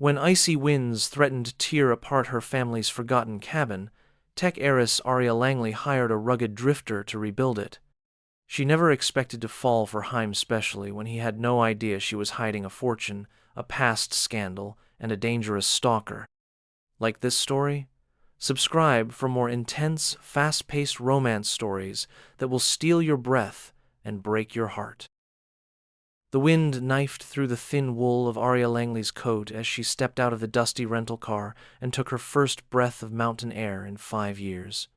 When icy winds threatened to tear apart her family's forgotten cabin, tech heiress Aria Langley hired a rugged drifter to rebuild it. She never expected to fall for Heim specially when he had no idea she was hiding a fortune, a past scandal, and a dangerous stalker. Like this story? Subscribe for more intense, fast-paced romance stories that will steal your breath and break your heart. The wind knifed through the thin wool of Aria Langley's coat as she stepped out of the dusty rental car and took her first breath of mountain air in 5 years.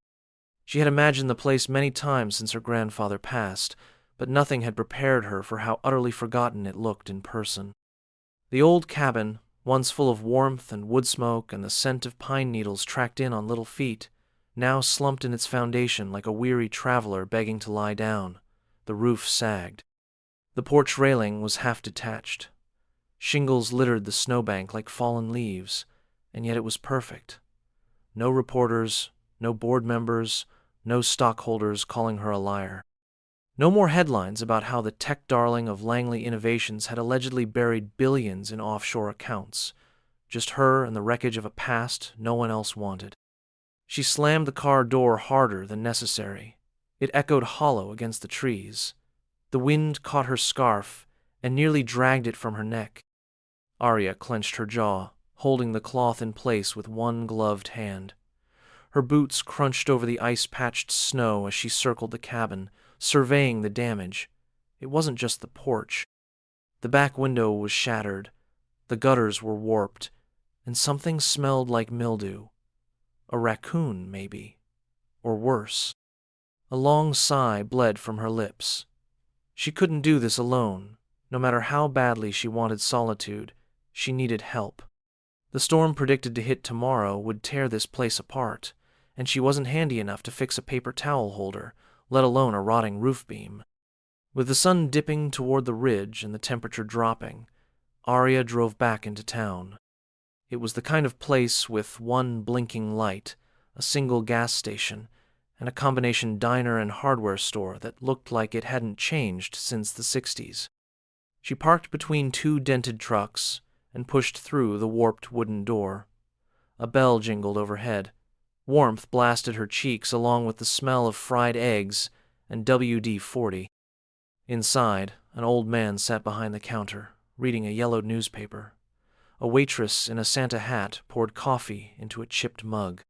She had imagined the place many times since her grandfather passed, but nothing had prepared her for how utterly forgotten it looked in person. The old cabin, once full of warmth and wood smoke and the scent of pine needles tracked in on little feet, now slumped in its foundation like a weary traveler begging to lie down. The roof sagged. The porch railing was half detached. Shingles littered the snowbank like fallen leaves, and yet it was perfect. No reporters, no board members, no stockholders calling her a liar. No more headlines about how the tech darling of Langley Innovations had allegedly buried billions in offshore accounts. Just her and the wreckage of a past no one else wanted. She slammed the car door harder than necessary. It echoed hollow against the trees. The wind caught her scarf and nearly dragged it from her neck. Aria clenched her jaw, holding the cloth in place with one gloved hand. Her boots crunched over the ice-patched snow as she circled the cabin, surveying the damage. It wasn't just the porch. The back window was shattered, the gutters were warped, and something smelled like mildew. A raccoon, maybe. Or worse. A long sigh bled from her lips. She couldn't do this alone. No matter how badly she wanted solitude, she needed help. The storm predicted to hit tomorrow would tear this place apart, and she wasn't handy enough to fix a paper towel holder, let alone a rotting roof beam. With the sun dipping toward the ridge and the temperature dropping, Aria drove back into town. It was the kind of place with one blinking light, a single gas station, and a combination diner and hardware store that looked like it hadn't changed since the 60s. She parked between 2 dented trucks and pushed through the warped wooden door. A bell jingled overhead. Warmth blasted her cheeks along with the smell of fried eggs and WD-40. Inside, an old man sat behind the counter, reading a yellowed newspaper. A waitress in a Santa hat poured coffee into a chipped mug.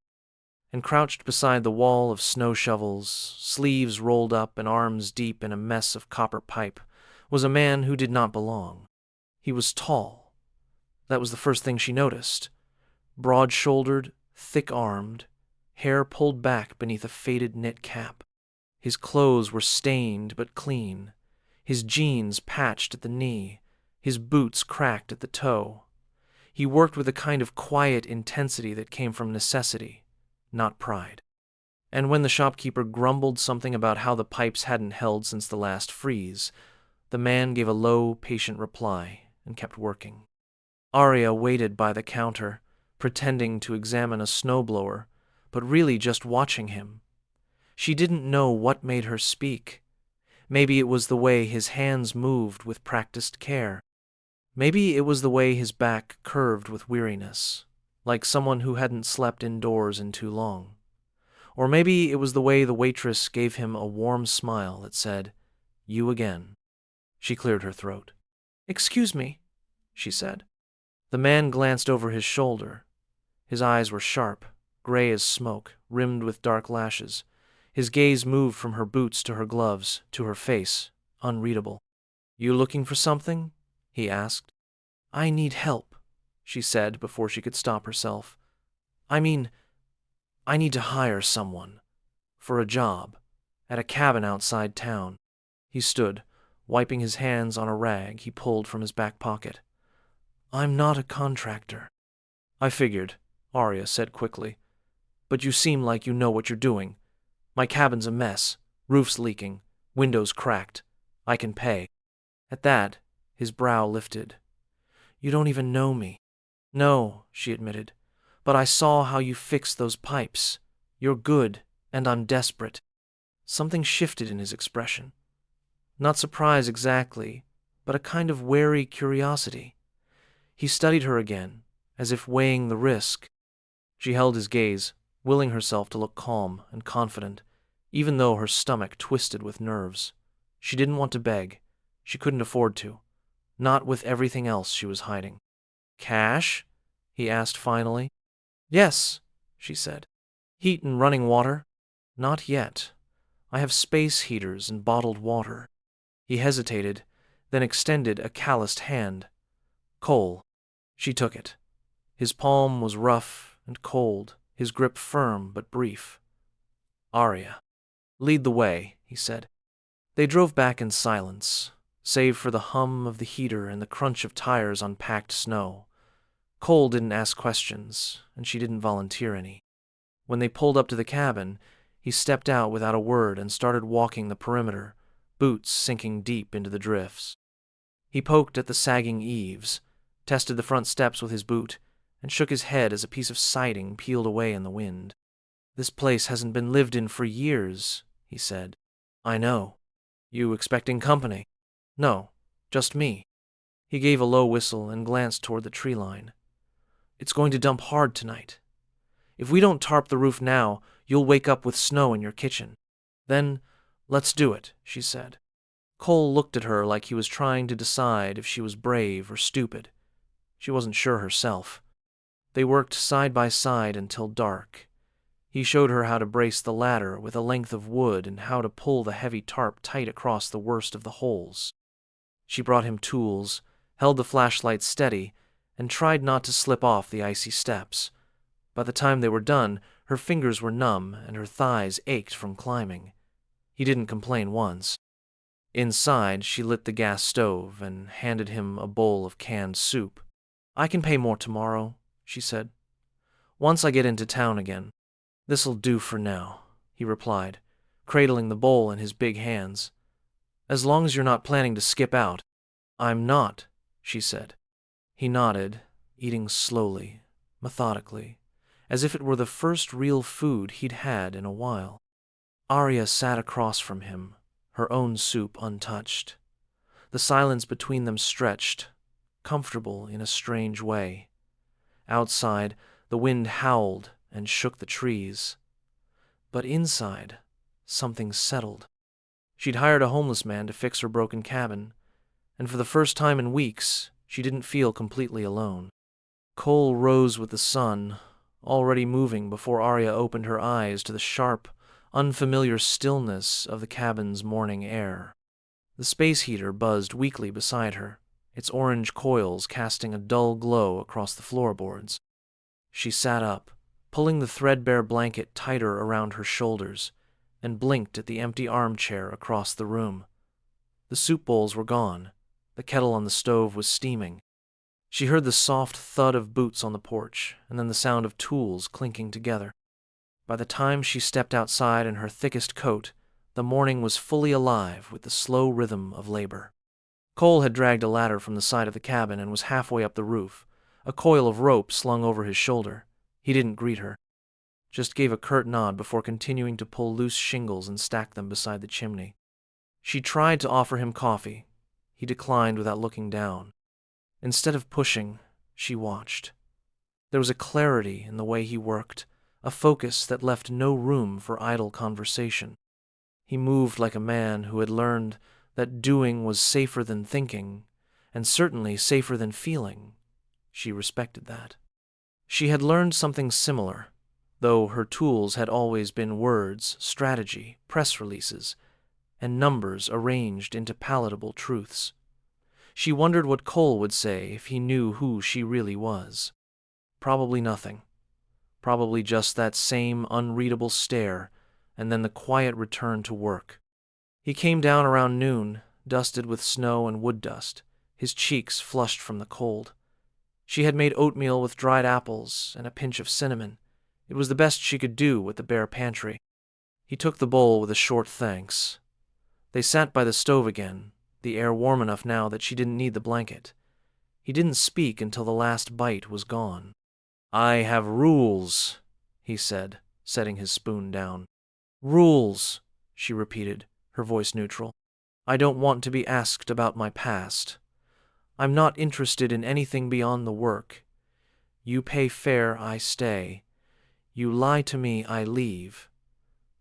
And crouched beside the wall of snow shovels, sleeves rolled up and arms deep in a mess of copper pipe, was a man who did not belong. He was tall. That was the first thing she noticed. Broad-shouldered, thick-armed, hair pulled back beneath a faded knit cap. His clothes were stained but clean, his jeans patched at the knee, his boots cracked at the toe. He worked with a kind of quiet intensity that came from necessity, not pride. And when the shopkeeper grumbled something about how the pipes hadn't held since the last freeze, the man gave a low, patient reply and kept working. Aria waited by the counter, pretending to examine a snowblower, but really just watching him. She didn't know what made her speak. Maybe it was the way his hands moved with practiced care. Maybe it was the way his back curved with weariness, like someone who hadn't slept indoors in too long. Or maybe it was the way the waitress gave him a warm smile that said, "You again." She cleared her throat. "Excuse me," she said. The man glanced over his shoulder. His eyes were sharp, gray as smoke, rimmed with dark lashes. His gaze moved from her boots to her gloves, to her face, unreadable. "You looking for something?" he asked. "I need help," she said before she could stop herself. I need to hire someone. For a job. At a cabin outside town." He stood, wiping his hands on a rag he pulled from his back pocket. "I'm not a contractor." "I figured," Aria said quickly. "But you seem like you know what you're doing. My cabin's a mess. Roof's leaking. Windows cracked. I can pay." At that, his brow lifted. "You don't even know me." "No," she admitted. "But I saw how you fixed those pipes. You're good, and I'm desperate." Something shifted in his expression. Not surprise exactly, but a kind of wary curiosity. He studied her again, as if weighing the risk. She held his gaze, willing herself to look calm and confident, even though her stomach twisted with nerves. She didn't want to beg. She couldn't afford to. Not with everything else she was hiding. "Cash?" he asked finally. "Yes," she said. "Heat and running water?" "Not yet. I have space heaters and bottled water." He hesitated, then extended a calloused hand. "Coal." She took it. His palm was rough and cold, his grip firm but brief. "Arya." "Lead the way," he said. They drove back in silence, save for the hum of the heater and the crunch of tires on packed snow. Cole didn't ask questions, and she didn't volunteer any. When they pulled up to the cabin, he stepped out without a word and started walking the perimeter, boots sinking deep into the drifts. He poked at the sagging eaves, tested the front steps with his boot, and shook his head as a piece of siding peeled away in the wind. "This place hasn't been lived in for years," he said. "I know. You expecting company?" "No, just me." He gave a low whistle and glanced toward the tree line. "It's going to dump hard tonight. If we don't tarp the roof now, you'll wake up with snow in your kitchen. Then, let's do it," she said. Cole looked at her like he was trying to decide if she was brave or stupid. She wasn't sure herself. They worked side by side until dark. He showed her how to brace the ladder with a length of wood and how to pull the heavy tarp tight across the worst of the holes. She brought him tools, held the flashlight steady, and tried not to slip off the icy steps. By the time they were done, her fingers were numb and her thighs ached from climbing. He didn't complain once. Inside, she lit the gas stove and handed him a bowl of canned soup. "I can pay more tomorrow," she said. "Once I get into town again." "This'll do for now," he replied, cradling the bowl in his big hands. "As long as you're not planning to skip out." "I'm not," she said. He nodded, eating slowly, methodically, as if it were the first real food he'd had in a while. Arya sat across from him, her own soup untouched. The silence between them stretched, comfortable in a strange way. Outside, the wind howled and shook the trees. But inside, something settled. She'd hired a homeless man to fix her broken cabin, and for the first time in weeks, she didn't feel completely alone. Cole rose with the sun, already moving before Arya opened her eyes to the sharp, unfamiliar stillness of the cabin's morning air. The space heater buzzed weakly beside her, its orange coils casting a dull glow across the floorboards. She sat up, pulling the threadbare blanket tighter around her shoulders, and blinked at the empty armchair across the room. The soup bowls were gone. The kettle on the stove was steaming. She heard the soft thud of boots on the porch, and then the sound of tools clinking together. By the time she stepped outside in her thickest coat, the morning was fully alive with the slow rhythm of labor. Cole had dragged a ladder from the side of the cabin and was halfway up the roof, a coil of rope slung over his shoulder. He didn't greet her, just gave a curt nod before continuing to pull loose shingles and stack them beside the chimney. She tried to offer him coffee. He declined without looking down. Instead of pushing, she watched. There was a clarity in the way he worked, a focus that left no room for idle conversation. He moved like a man who had learned that doing was safer than thinking, and certainly safer than feeling. She respected that. She had learned something similar, though her tools had always been words, strategy, press releases, and numbers arranged into palatable truths. She wondered what Cole would say if he knew who she really was. Probably nothing. Probably just that same unreadable stare, and then the quiet return to work. He came down around noon, dusted with snow and wood dust, his cheeks flushed from the cold. She had made oatmeal with dried apples and a pinch of cinnamon. It was the best she could do with the bare pantry. He took the bowl with a short thanks. They sat by the stove again, the air warm enough now that she didn't need the blanket. He didn't speak until the last bite was gone. "I have rules," he said, setting his spoon down. "Rules," she repeated, her voice neutral. "I don't want to be asked about my past. I'm not interested in anything beyond the work. You pay fare, I stay. You lie to me, I leave.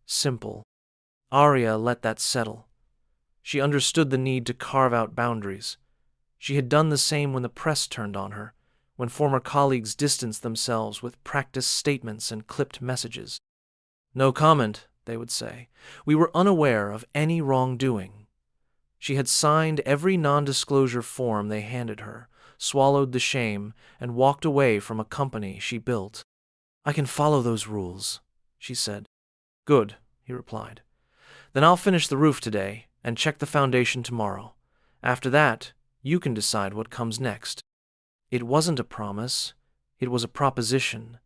Simple. Arya let that settle. She understood the need to carve out boundaries. She had done the same when the press turned on her, when former colleagues distanced themselves with practiced statements and clipped messages. No comment, they would say. We were unaware of any wrongdoing. She had signed every non-disclosure form they handed her, swallowed the shame, and walked away from a company she built. I can follow those rules, she said. Good, he replied. Then I'll finish the roof today and check the foundation tomorrow. After that, you can decide what comes next. It wasn't a promise. It was a proposition.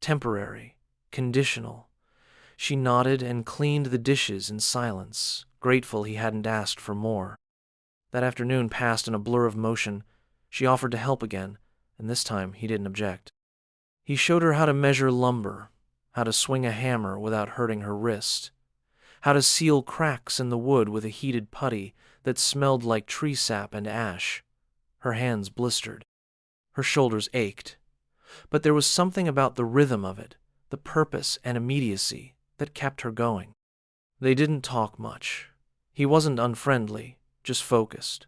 Temporary. Conditional. She nodded and cleaned the dishes in silence, grateful he hadn't asked for more. That afternoon passed in a blur of motion. She offered to help again, and this time he didn't object. He showed her how to measure lumber, how to swing a hammer without hurting her wrist, how to seal cracks in the wood with a heated putty that smelled like tree sap and ash. Her hands blistered. Her shoulders ached. But there was something about the rhythm of it, the purpose and immediacy, that kept her going. They didn't talk much. He wasn't unfriendly, just focused.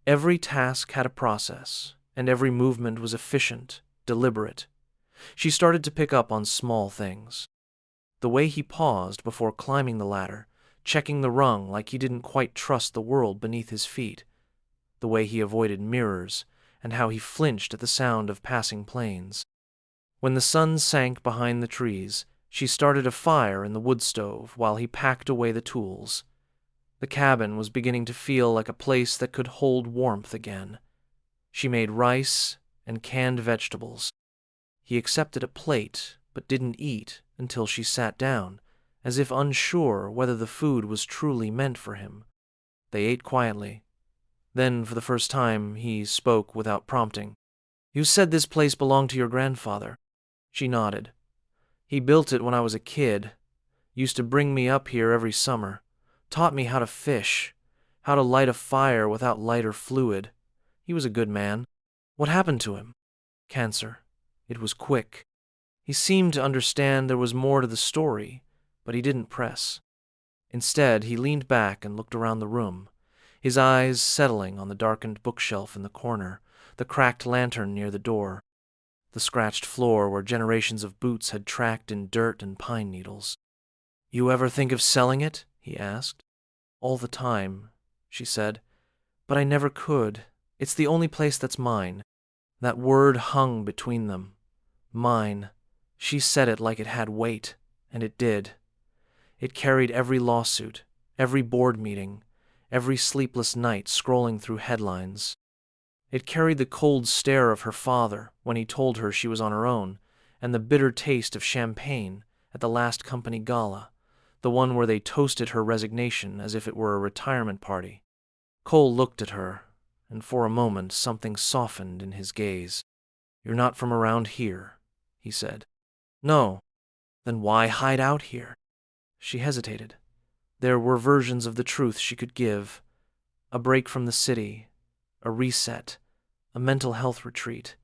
Every task had a process, and every movement was efficient, deliberate. She started to pick up on small things. The way he paused before climbing the ladder, checking the rung like he didn't quite trust the world beneath his feet. The way he avoided mirrors, and how he flinched at the sound of passing planes. When the sun sank behind the trees, she started a fire in the wood stove while he packed away the tools. The cabin was beginning to feel like a place that could hold warmth again. She made rice and canned vegetables. He accepted a plate, but didn't eat until she sat down, as if unsure whether the food was truly meant for him. They ate quietly. Then, for the first time, he spoke without prompting. You said this place belonged to your grandfather. She nodded. He built it when I was a kid. Used to bring me up here every summer. Taught me how to fish, how to light a fire without light or fluid. He was a good man. What happened to him? Cancer. It was quick. He seemed to understand there was more to the story, but he didn't press. Instead, he leaned back and looked around the room, his eyes settling on the darkened bookshelf in the corner, the cracked lantern near the door, the scratched floor where generations of boots had tracked in dirt and pine needles. You ever think of selling it? He asked. All the time, she said. But I never could. It's the only place that's mine. That word hung between them. Mine. She said it like it had weight, and it did. It carried every lawsuit, every board meeting, every sleepless night scrolling through headlines. It carried the cold stare of her father when he told her she was on her own, and the bitter taste of champagne at the last company gala, the one where they toasted her resignation as if it were a retirement party. Cole looked at her, and for a moment something softened in his gaze. You're not from around here, he said. No. Then why hide out here? She hesitated. There were versions of the truth she could give. A break from the city, a reset, a mental health retreat.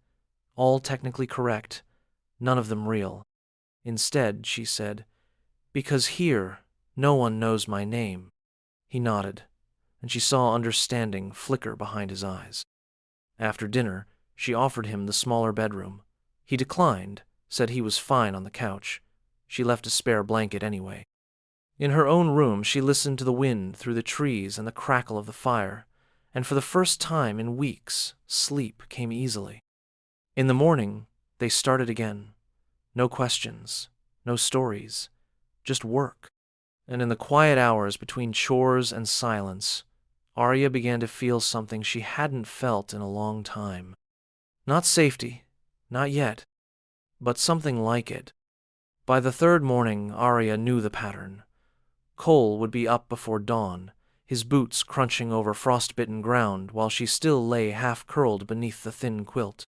All technically correct, none of them real. Instead, she said, because here, no one knows my name. He nodded, and she saw understanding flicker behind his eyes. After dinner, she offered him the smaller bedroom. He declined, said he was fine on the couch. She left a spare blanket anyway. In her own room, she listened to the wind through the trees and the crackle of the fire, and for the first time in weeks, sleep came easily. In the morning, they started again. No questions, no stories, just work. And in the quiet hours between chores and silence, Arya began to feel something she hadn't felt in a long time. Not safety, not yet, but something like it. By the third morning, Arya knew the pattern. Cole would be up before dawn, his boots crunching over frostbitten ground while she still lay half-curled beneath the thin quilt.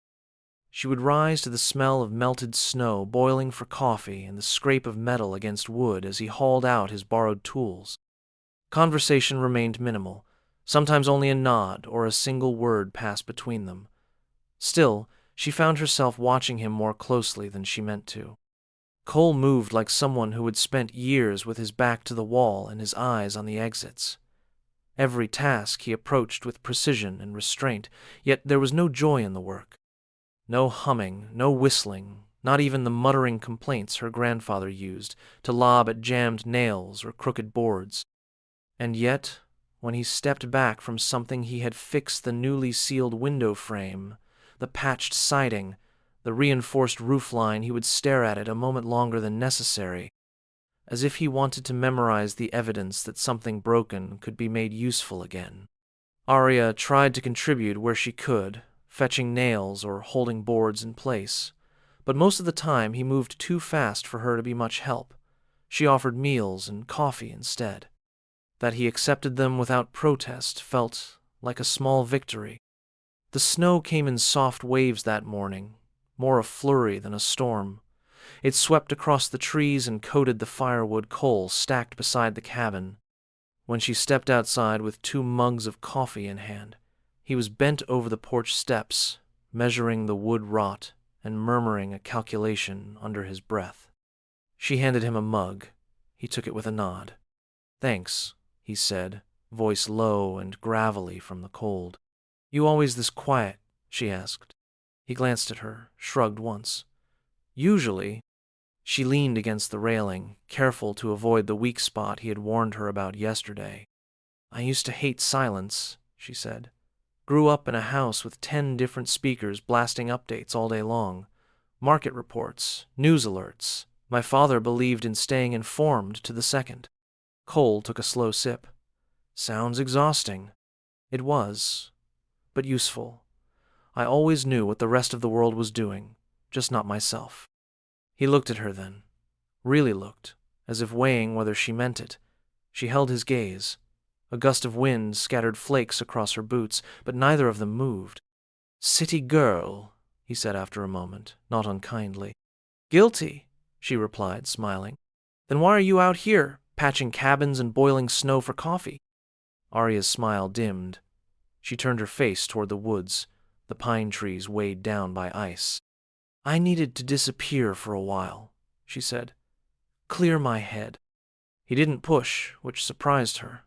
She would rise to the smell of melted snow boiling for coffee and the scrape of metal against wood as he hauled out his borrowed tools. Conversation remained minimal. Sometimes only a nod or a single word passed between them. Still, She found herself watching him more closely than she meant to. Cole moved like someone who had spent years with his back to the wall and his eyes on the exits. Every task he approached with precision and restraint, yet there was no joy in the work. No humming, no whistling, not even the muttering complaints her grandfather used to lob at jammed nails or crooked boards. And yet, when he stepped back from something he had fixed, the newly sealed window frame, the patched siding, the reinforced roofline, he would stare at it a moment longer than necessary, as if he wanted to memorize the evidence that something broken could be made useful again. Arya tried to contribute where she could, fetching nails or holding boards in place, but most of the time he moved too fast for her to be much help. She offered meals and coffee instead. That he accepted them without protest felt like a small victory. The snow came in soft waves that morning, more a flurry than a storm. It swept across the trees and coated the firewood coal stacked beside the cabin. When she stepped outside with 2 mugs of coffee in hand, he was bent over the porch steps, measuring the wood rot and murmuring a calculation under his breath. She handed him a mug. He took it with a nod. "Thanks," he said, voice low and gravelly from the cold. "You always this quiet?" she asked. He glanced at her, shrugged once. "Usually." She leaned against the railing, careful to avoid the weak spot he had warned her about yesterday. "I used to hate silence," she said. "Grew up in a house with 10 different speakers blasting updates all day long. Market reports, news alerts. My father believed in staying informed to the second." Cole took a slow sip. "Sounds exhausting." It was, but useful. I always knew what the rest of the world was doing, just not myself. He looked at her then, really looked, as if weighing whether she meant it. She held his gaze. A gust of wind scattered flakes across her boots, but neither of them moved. "City girl," he said after a moment, not unkindly. "Guilty," she replied, smiling. "Then why are you out here, patching cabins and boiling snow for coffee?" Arya's smile dimmed. She turned her face toward the woods, the pine trees weighed down by ice. "I needed to disappear for a while," she said. "Clear my head." He didn't push, which surprised her.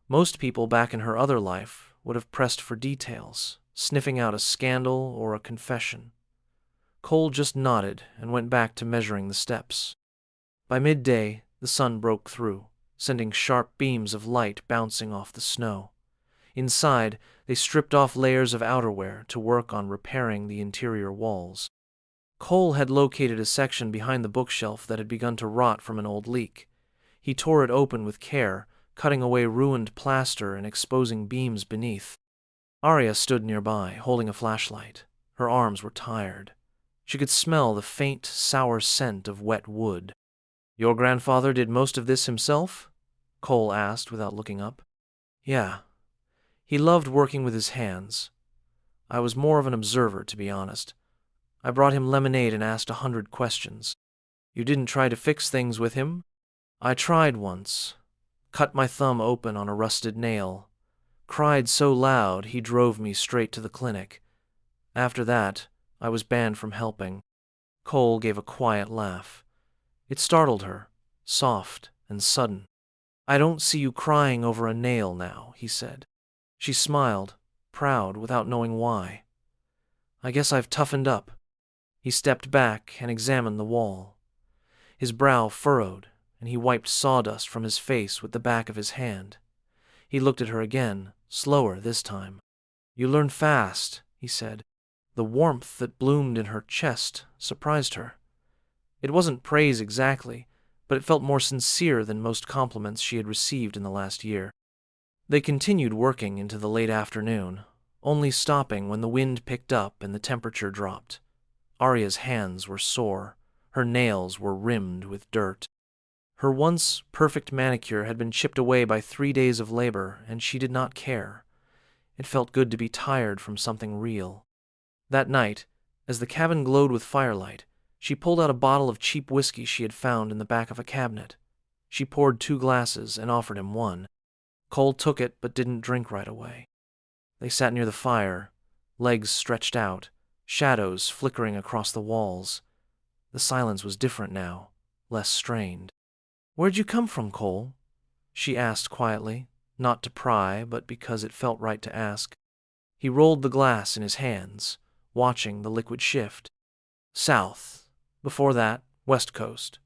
Most people back in her other life would have pressed for details, sniffing out a scandal or a confession. Cole just nodded and went back to measuring the steps. By midday, the sun broke through, sending sharp beams of light bouncing off the snow. Inside, they stripped off layers of outerwear to work on repairing the interior walls. Cole had located a section behind the bookshelf that had begun to rot from an old leak. He tore it open with care, cutting away ruined plaster and exposing beams beneath. Arya stood nearby, holding a flashlight. Her arms were tired. She could smell the faint, sour scent of wet wood. "Your grandfather did most of this himself?" Cole asked without looking up. "Yeah. He loved working with his hands. I was more of an observer, to be honest. I brought him lemonade and asked 100 questions. You didn't try to fix things with him?" "I tried once. Cut my thumb open on a rusted nail. Cried so loud he drove me straight to the clinic. After that, I was banned from helping." Cole gave a quiet laugh. It startled her, soft and sudden. "I don't see you crying over a nail now," he said. She smiled, proud without knowing why. "I guess I've toughened up." He stepped back and examined the wall. His brow furrowed, and he wiped sawdust from his face with the back of his hand. He looked at her again, slower this time. "You learn fast," he said. The warmth that bloomed in her chest surprised her. It wasn't praise exactly, but it felt more sincere than most compliments she had received in the last year. They continued working into the late afternoon, only stopping when the wind picked up and the temperature dropped. Arya's hands were sore. Her nails were rimmed with dirt. Her once perfect manicure had been chipped away by 3 days of labor, and she did not care. It felt good to be tired from something real. That night, as the cabin glowed with firelight, she pulled out a bottle of cheap whiskey she had found in the back of a cabinet. She poured 2 glasses and offered him one. Cole took it but didn't drink right away. They sat near the fire, legs stretched out, shadows flickering across the walls. The silence was different now, less strained. "Where'd you come from, Cole?" she asked quietly, not to pry, but because it felt right to ask. He rolled the glass in his hands, watching the liquid shift. "South. Before that, West Coast.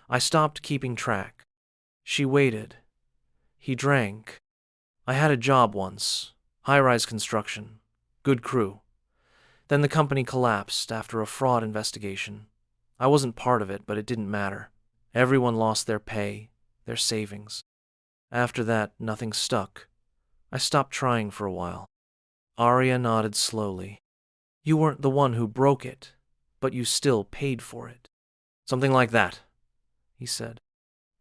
I stopped keeping track." She waited. He drank. "I had a job once. High-rise construction. Good crew. Then the company collapsed after a fraud investigation. I wasn't part of it, but it didn't matter. Everyone lost their pay, their savings. After that, nothing stuck. I stopped trying for a while." Arya nodded slowly. "You weren't the one who broke it, but you still paid for it." "Something like that," he said.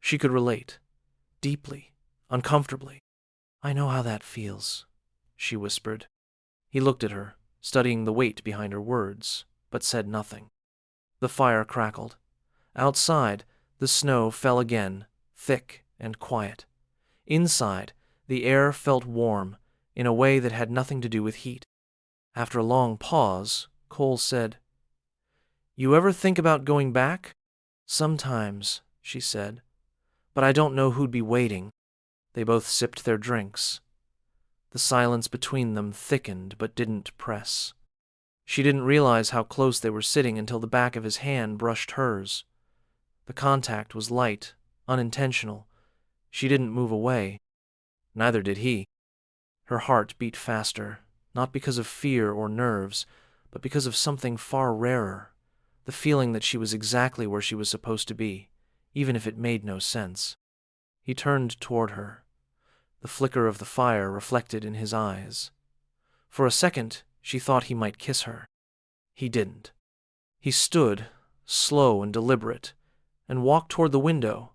She could relate. Deeply, uncomfortably. "I know how that feels," she whispered. He looked at her, studying the weight behind her words, but said nothing. The fire crackled. Outside, the snow fell again, thick and quiet. Inside, the air felt warm, in a way that had nothing to do with heat. After a long pause, Cole said, "You ever think about going back?" "Sometimes," she said, "but I don't know who'd be waiting." They both sipped their drinks. The silence between them thickened but didn't press. She didn't realize how close they were sitting until the back of his hand brushed hers. The contact was light, unintentional. She didn't move away. Neither did he. Her heart beat faster, not because of fear or nerves, but because of something far rarer, the feeling that she was exactly where she was supposed to be, even if it made no sense. He turned toward her, the flicker of the fire reflected in his eyes. For a second, she thought he might kiss her. He didn't. He stood, slow and deliberate, and walked toward the window.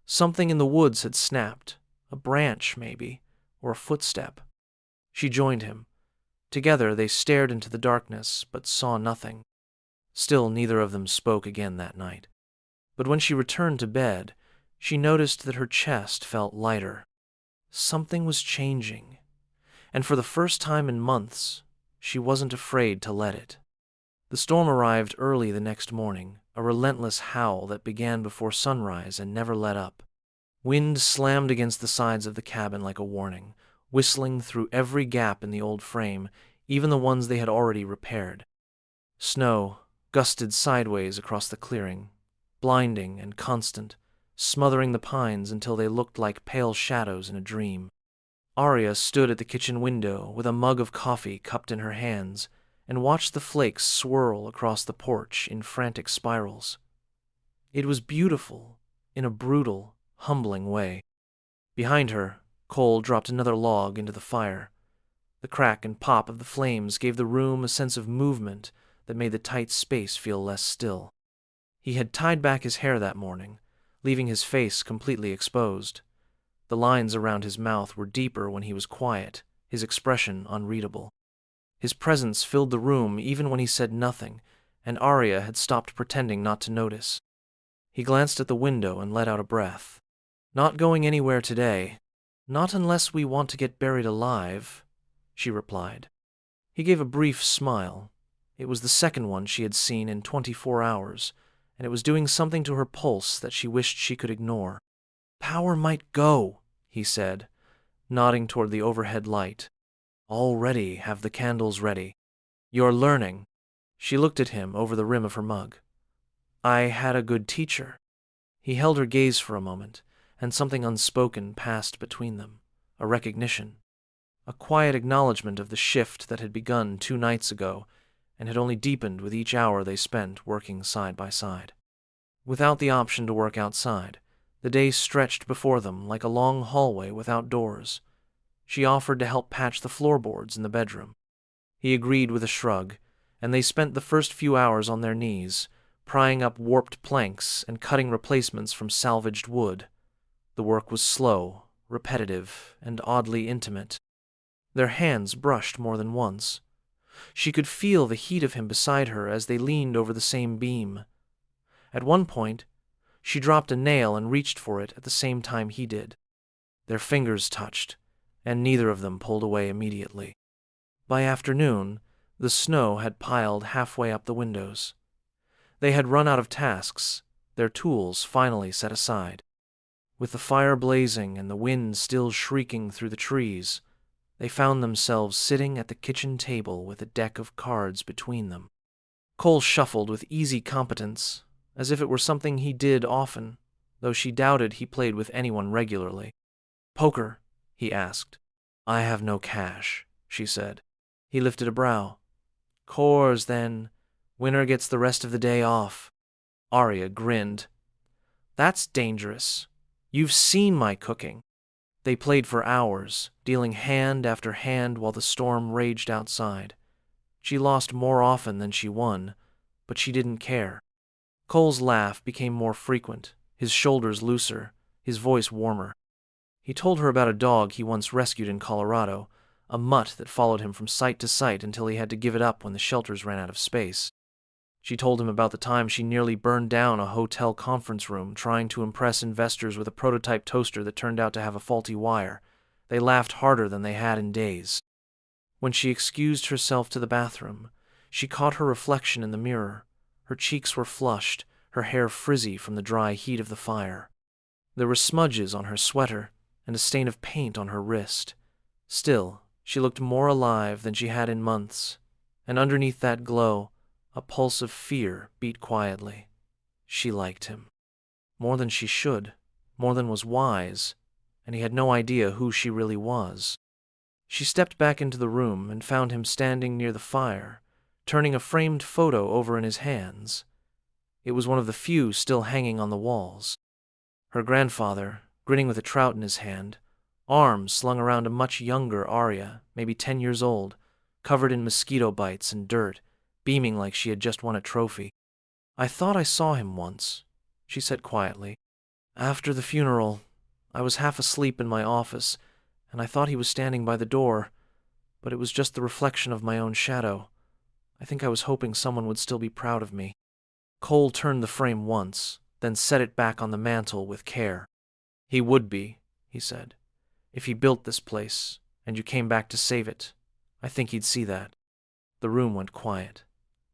Something in the woods had snapped, a branch maybe, or a footstep. She joined him. Together they stared into the darkness, but saw nothing. Still, neither of them spoke again that night. But when she returned to bed, she noticed that her chest felt lighter. Something was changing, and for the first time in months, she wasn't afraid to let it. The storm arrived early the next morning, a relentless howl that began before sunrise and never let up. Wind slammed against the sides of the cabin like a warning, whistling through every gap in the old frame, even the ones they had already repaired. Snow gusted sideways across the clearing, blinding and constant, smothering the pines until they looked like pale shadows in a dream. Arya stood at the kitchen window with a mug of coffee cupped in her hands and watched the flakes swirl across the porch in frantic spirals. It was beautiful, in a brutal, humbling way. Behind her, Cole dropped another log into the fire. The crack and pop of the flames gave the room a sense of movement that made the tight space feel less still. He had tied back his hair that morning, leaving his face completely exposed. The lines around his mouth were deeper when he was quiet, his expression unreadable. His presence filled the room even when he said nothing, and Arya had stopped pretending not to notice. He glanced at the window and let out a breath. "Not going anywhere today. Not unless we want to get buried alive," she replied. He gave a brief smile. It was the second one she had seen in 24 hours, and it was doing something to her pulse that she wished she could ignore. "Power might go," he said, nodding toward the overhead light. "Already have the candles ready. You're learning." She looked at him over the rim of her mug. "I had a good teacher." He held her gaze for a moment, and something unspoken passed between them, a recognition, a quiet acknowledgement of the shift that had begun 2 nights ago and had only deepened with each hour they spent working side by side. Without the option to work outside, the day stretched before them like a long hallway without doors. She offered to help patch the floorboards in the bedroom. He agreed with a shrug, and they spent the first few hours on their knees, prying up warped planks and cutting replacements from salvaged wood. The work was slow, repetitive, and oddly intimate. Their hands brushed more than once. She could feel the heat of him beside her as they leaned over the same beam. At one point, she dropped a nail and reached for it at the same time he did. Their fingers touched, and neither of them pulled away immediately. By afternoon, The snow had piled halfway up the windows. They had run out of tasks, their tools finally set aside. With the fire blazing and the wind still shrieking through the trees, they found themselves sitting at the kitchen table with a deck of cards between them. Cole shuffled with easy competence, as if it were something he did often, though she doubted he played with anyone regularly. "Poker?" he asked. "I have no cash," she said. He lifted a brow. "Course, then. Winner gets the rest of the day off." Arya grinned. "That's dangerous. You've seen my cooking." They played for hours, dealing hand after hand while the storm raged outside. She lost more often than she won, but she didn't care. Cole's laugh became more frequent, his shoulders looser, his voice warmer. He told her about a dog he once rescued in Colorado, a mutt that followed him from site to site until he had to give it up when the shelters ran out of space. She told him about the time she nearly burned down a hotel conference room trying to impress investors with a prototype toaster that turned out to have a faulty wire. They laughed harder than they had in days. When she excused herself to the bathroom, she caught her reflection in the mirror. Her cheeks were flushed, her hair frizzy from the dry heat of the fire. There were smudges on her sweater and a stain of paint on her wrist. Still, she looked more alive than she had in months, and underneath that glow, a pulse of fear beat quietly. She liked him. More than she should, more than was wise, and he had no idea who she really was. She stepped back into the room and found him standing near the fire, turning a framed photo over in his hands. It was one of the few still hanging on the walls. Her grandfather, grinning with a trout in his hand, arms slung around a much younger Arya, maybe 10 years old, covered in mosquito bites and dirt, beaming like she had just won a trophy. "I thought I saw him once," she said quietly. "After the funeral, I was half asleep in my office, and I thought he was standing by the door, but it was just the reflection of my own shadow. I think I was hoping someone would still be proud of me." Cole turned the frame once, then set it back on the mantel with care. "He would be," he said. "If he built this place, and you came back to save it, I think he'd see that." The room went quiet.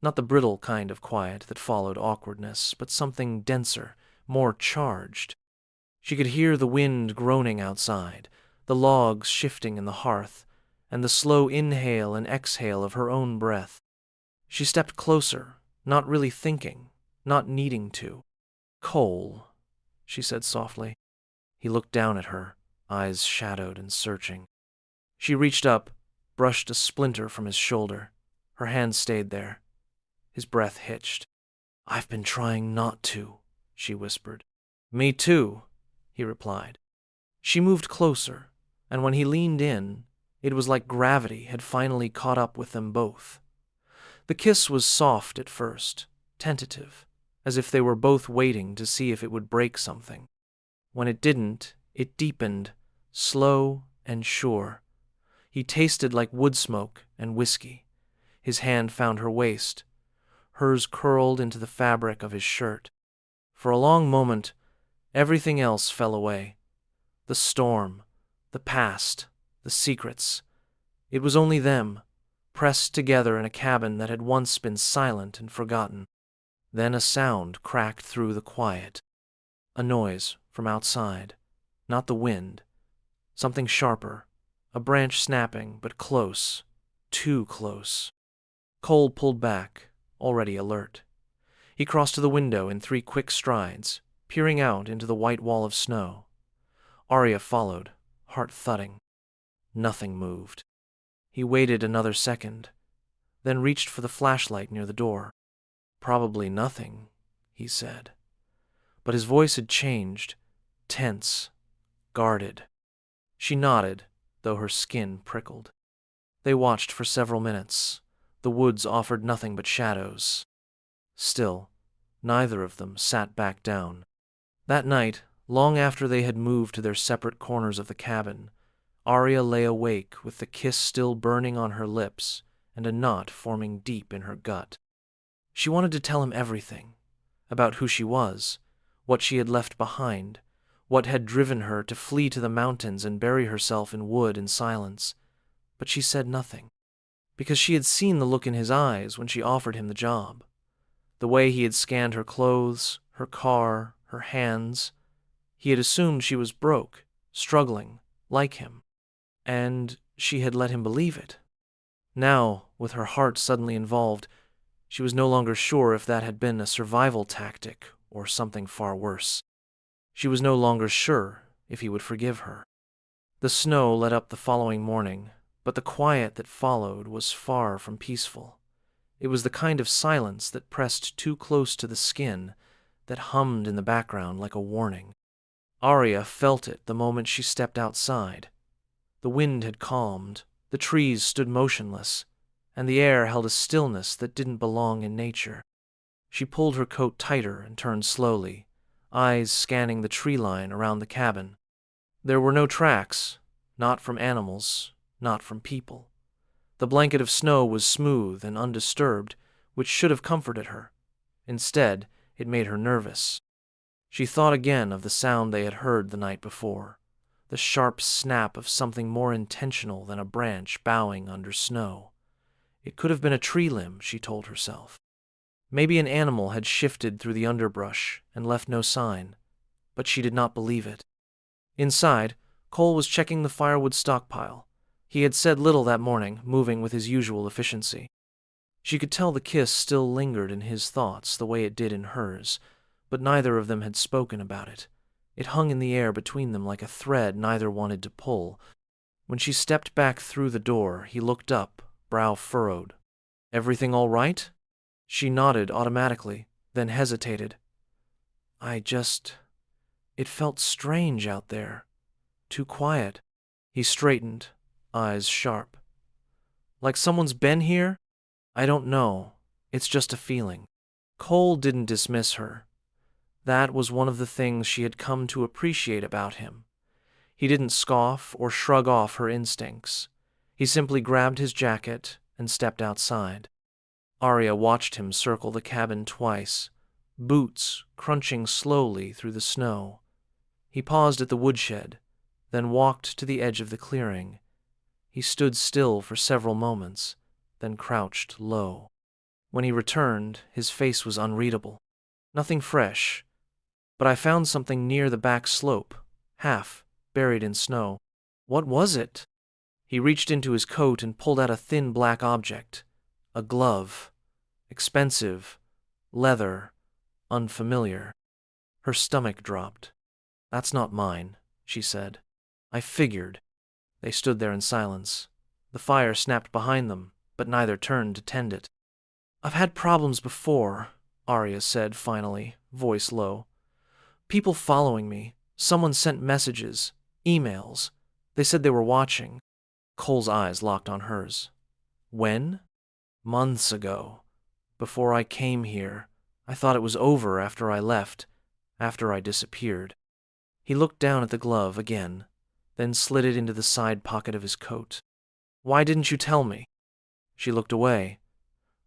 Not the brittle kind of quiet that followed awkwardness, but something denser, more charged. She could hear the wind groaning outside, the logs shifting in the hearth, and the slow inhale and exhale of her own breath. She stepped closer, not really thinking, not needing to. "Cole," she said softly. He looked down at her, eyes shadowed and searching. She reached up, brushed a splinter from his shoulder. Her hand stayed there. His breath hitched. "I've been trying not to," she whispered. "Me too," he replied. She moved closer, and when he leaned in, it was like gravity had finally caught up with them both. The kiss was soft at first, tentative, as if they were both waiting to see if it would break something. When it didn't, it deepened, slow and sure. He tasted like wood smoke and whiskey. His hand found her waist. Hers curled into the fabric of his shirt. For a long moment, everything else fell away. The storm, the past, the secrets. It was only them, pressed together in a cabin that had once been silent and forgotten. Then a sound cracked through the quiet. A noise from outside, not the wind. Something sharper, a branch snapping, but close, too close. Cole pulled back, already alert. He crossed to the window in 3 quick strides, peering out into the white wall of snow. Arya followed, heart thudding. Nothing moved. He waited another second, then reached for the flashlight near the door. "Probably nothing," he said. But his voice had changed, tense, guarded. She nodded, though her skin prickled. They watched for several minutes. The woods offered nothing but shadows. Still, neither of them sat back down. That night, long after they had moved to their separate corners of the cabin, Arya lay awake with the kiss still burning on her lips and a knot forming deep in her gut. She wanted to tell him everything, about who she was, what she had left behind, what had driven her to flee to the mountains and bury herself in wood and silence, but she said nothing. because she had seen the look in his eyes when she offered him the job. The way he had scanned her clothes, her car, her hands. He had assumed she was broke, struggling, like him. And she had let him believe it. Now, with her heart suddenly involved, she was no longer sure if that had been a survival tactic or something far worse. She was no longer sure if he would forgive her. The snow let up the following morning, but the quiet that followed was far from peaceful. It was the kind of silence that pressed too close to the skin, that hummed in the background like a warning. Arya felt it the moment she stepped outside. The wind had calmed, the trees stood motionless, and the air held a stillness that didn't belong in nature. She pulled her coat tighter and turned slowly, eyes scanning the tree line around the cabin. There were no tracks, not from animals, not from people. The blanket of snow was smooth and undisturbed, which should have comforted her. Instead, it made her nervous. She thought again of the sound they had heard the night before, the sharp snap of something more intentional than a branch bowing under snow. It could have been a tree limb, she told herself. Maybe an animal had shifted through the underbrush and left no sign, but she did not believe it. Inside, Cole was checking the firewood stockpile. He had said little that morning, moving with his usual efficiency. She could tell the kiss still lingered in his thoughts the way it did in hers, but neither of them had spoken about it. It hung in the air between them like a thread neither wanted to pull. When she stepped back through the door, he looked up, brow furrowed. "Everything all right?" She nodded automatically, then hesitated. It felt strange out there. Too quiet." He straightened, eyes sharp. "Like someone's been here? I don't know. It's just a feeling." Cole didn't dismiss her. That was one of the things she had come to appreciate about him. He didn't scoff or shrug off her instincts. He simply grabbed his jacket and stepped outside. Arya watched him circle the cabin twice, boots crunching slowly through the snow. He paused at the woodshed, then walked to the edge of the clearing. He stood still for several moments, then crouched low. When he returned, his face was unreadable. "Nothing fresh, but I found something near the back slope, half buried in snow." "What was it?" He reached into his coat and pulled out a thin black object. A glove. Expensive. Leather. Unfamiliar. Her stomach dropped. "That's not mine," she said. "I figured." They stood there in silence. The fire snapped behind them, but neither turned to tend it. "I've had problems before," Arya said finally, voice low. "People following me. Someone sent messages, emails. They said they were watching." Cole's eyes locked on hers. "When?" "Months ago. Before I came here. I thought it was over after I left, after I disappeared." He looked down at the glove again, then slid it into the side pocket of his coat. "Why didn't you tell me?" She looked away.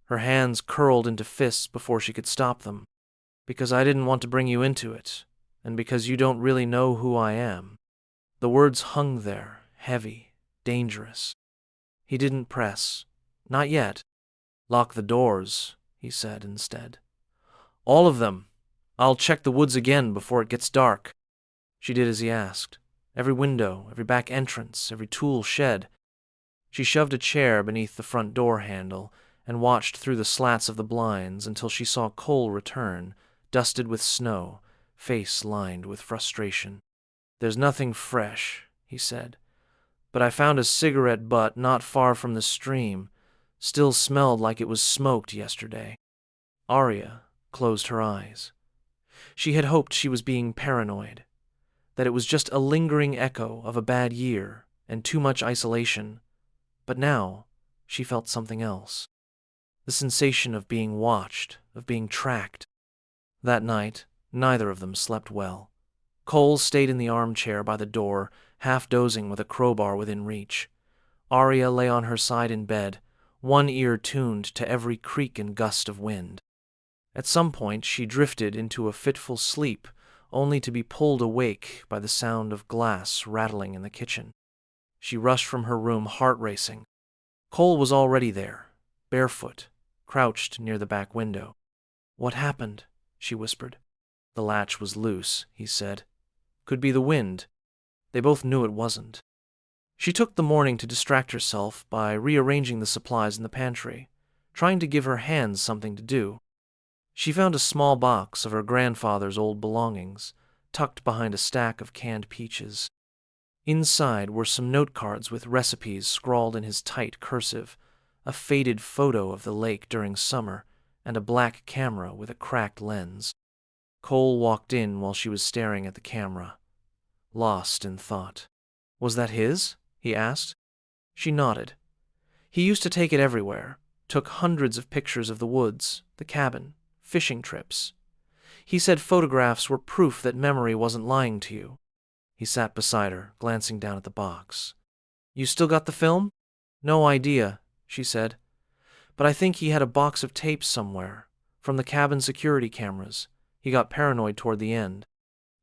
Her hands curled into fists before she could stop them. "Because I didn't want to bring you into it, and because you don't really know who I am." The words hung there, heavy, dangerous. He didn't press. Not yet. "Lock the doors," he said instead. "All of them. I'll check the woods again before it gets dark." She did as he asked. Every window, every back entrance, every tool shed. She shoved a chair beneath the front door handle and watched through the slats of the blinds until she saw Cole return, dusted with snow, face lined with frustration. "There's nothing fresh," he said, "but I found a cigarette butt not far from the stream. Still smelled like it was smoked yesterday." Arya closed her eyes. She had hoped she was being paranoid, that it was just a lingering echo of a bad year and too much isolation, but now she felt something else. The sensation of being watched, of being tracked. That night, neither of them slept well. Cole stayed in the armchair by the door, half dozing with a crowbar within reach. Arya lay on her side in bed, one ear tuned to every creak and gust of wind. At some point she drifted into a fitful sleep, only to be pulled awake by the sound of glass rattling in the kitchen. She rushed from her room, heart racing. Cole was already there, barefoot, crouched near the back window. "What happened?" she whispered. "The latch was loose," he said. "Could be the wind." They both knew it wasn't. She took the morning to distract herself by rearranging the supplies in the pantry, trying to give her hands something to do. She found a small box of her grandfather's old belongings, tucked behind a stack of canned peaches. Inside were some note cards with recipes scrawled in his tight cursive, a faded photo of the lake during summer, and a black camera with a cracked lens. Cole walked in while she was staring at the camera, lost in thought. "Was that his?" he asked. She nodded. He used to take it everywhere, took hundreds of pictures of the woods, the cabin, fishing trips. He said photographs were proof that memory wasn't lying to you. He sat beside her, glancing down at the box. "You still got the film?" "No idea," she said. "But I think he had a box of tapes somewhere, from the cabin security cameras. He got paranoid toward the end."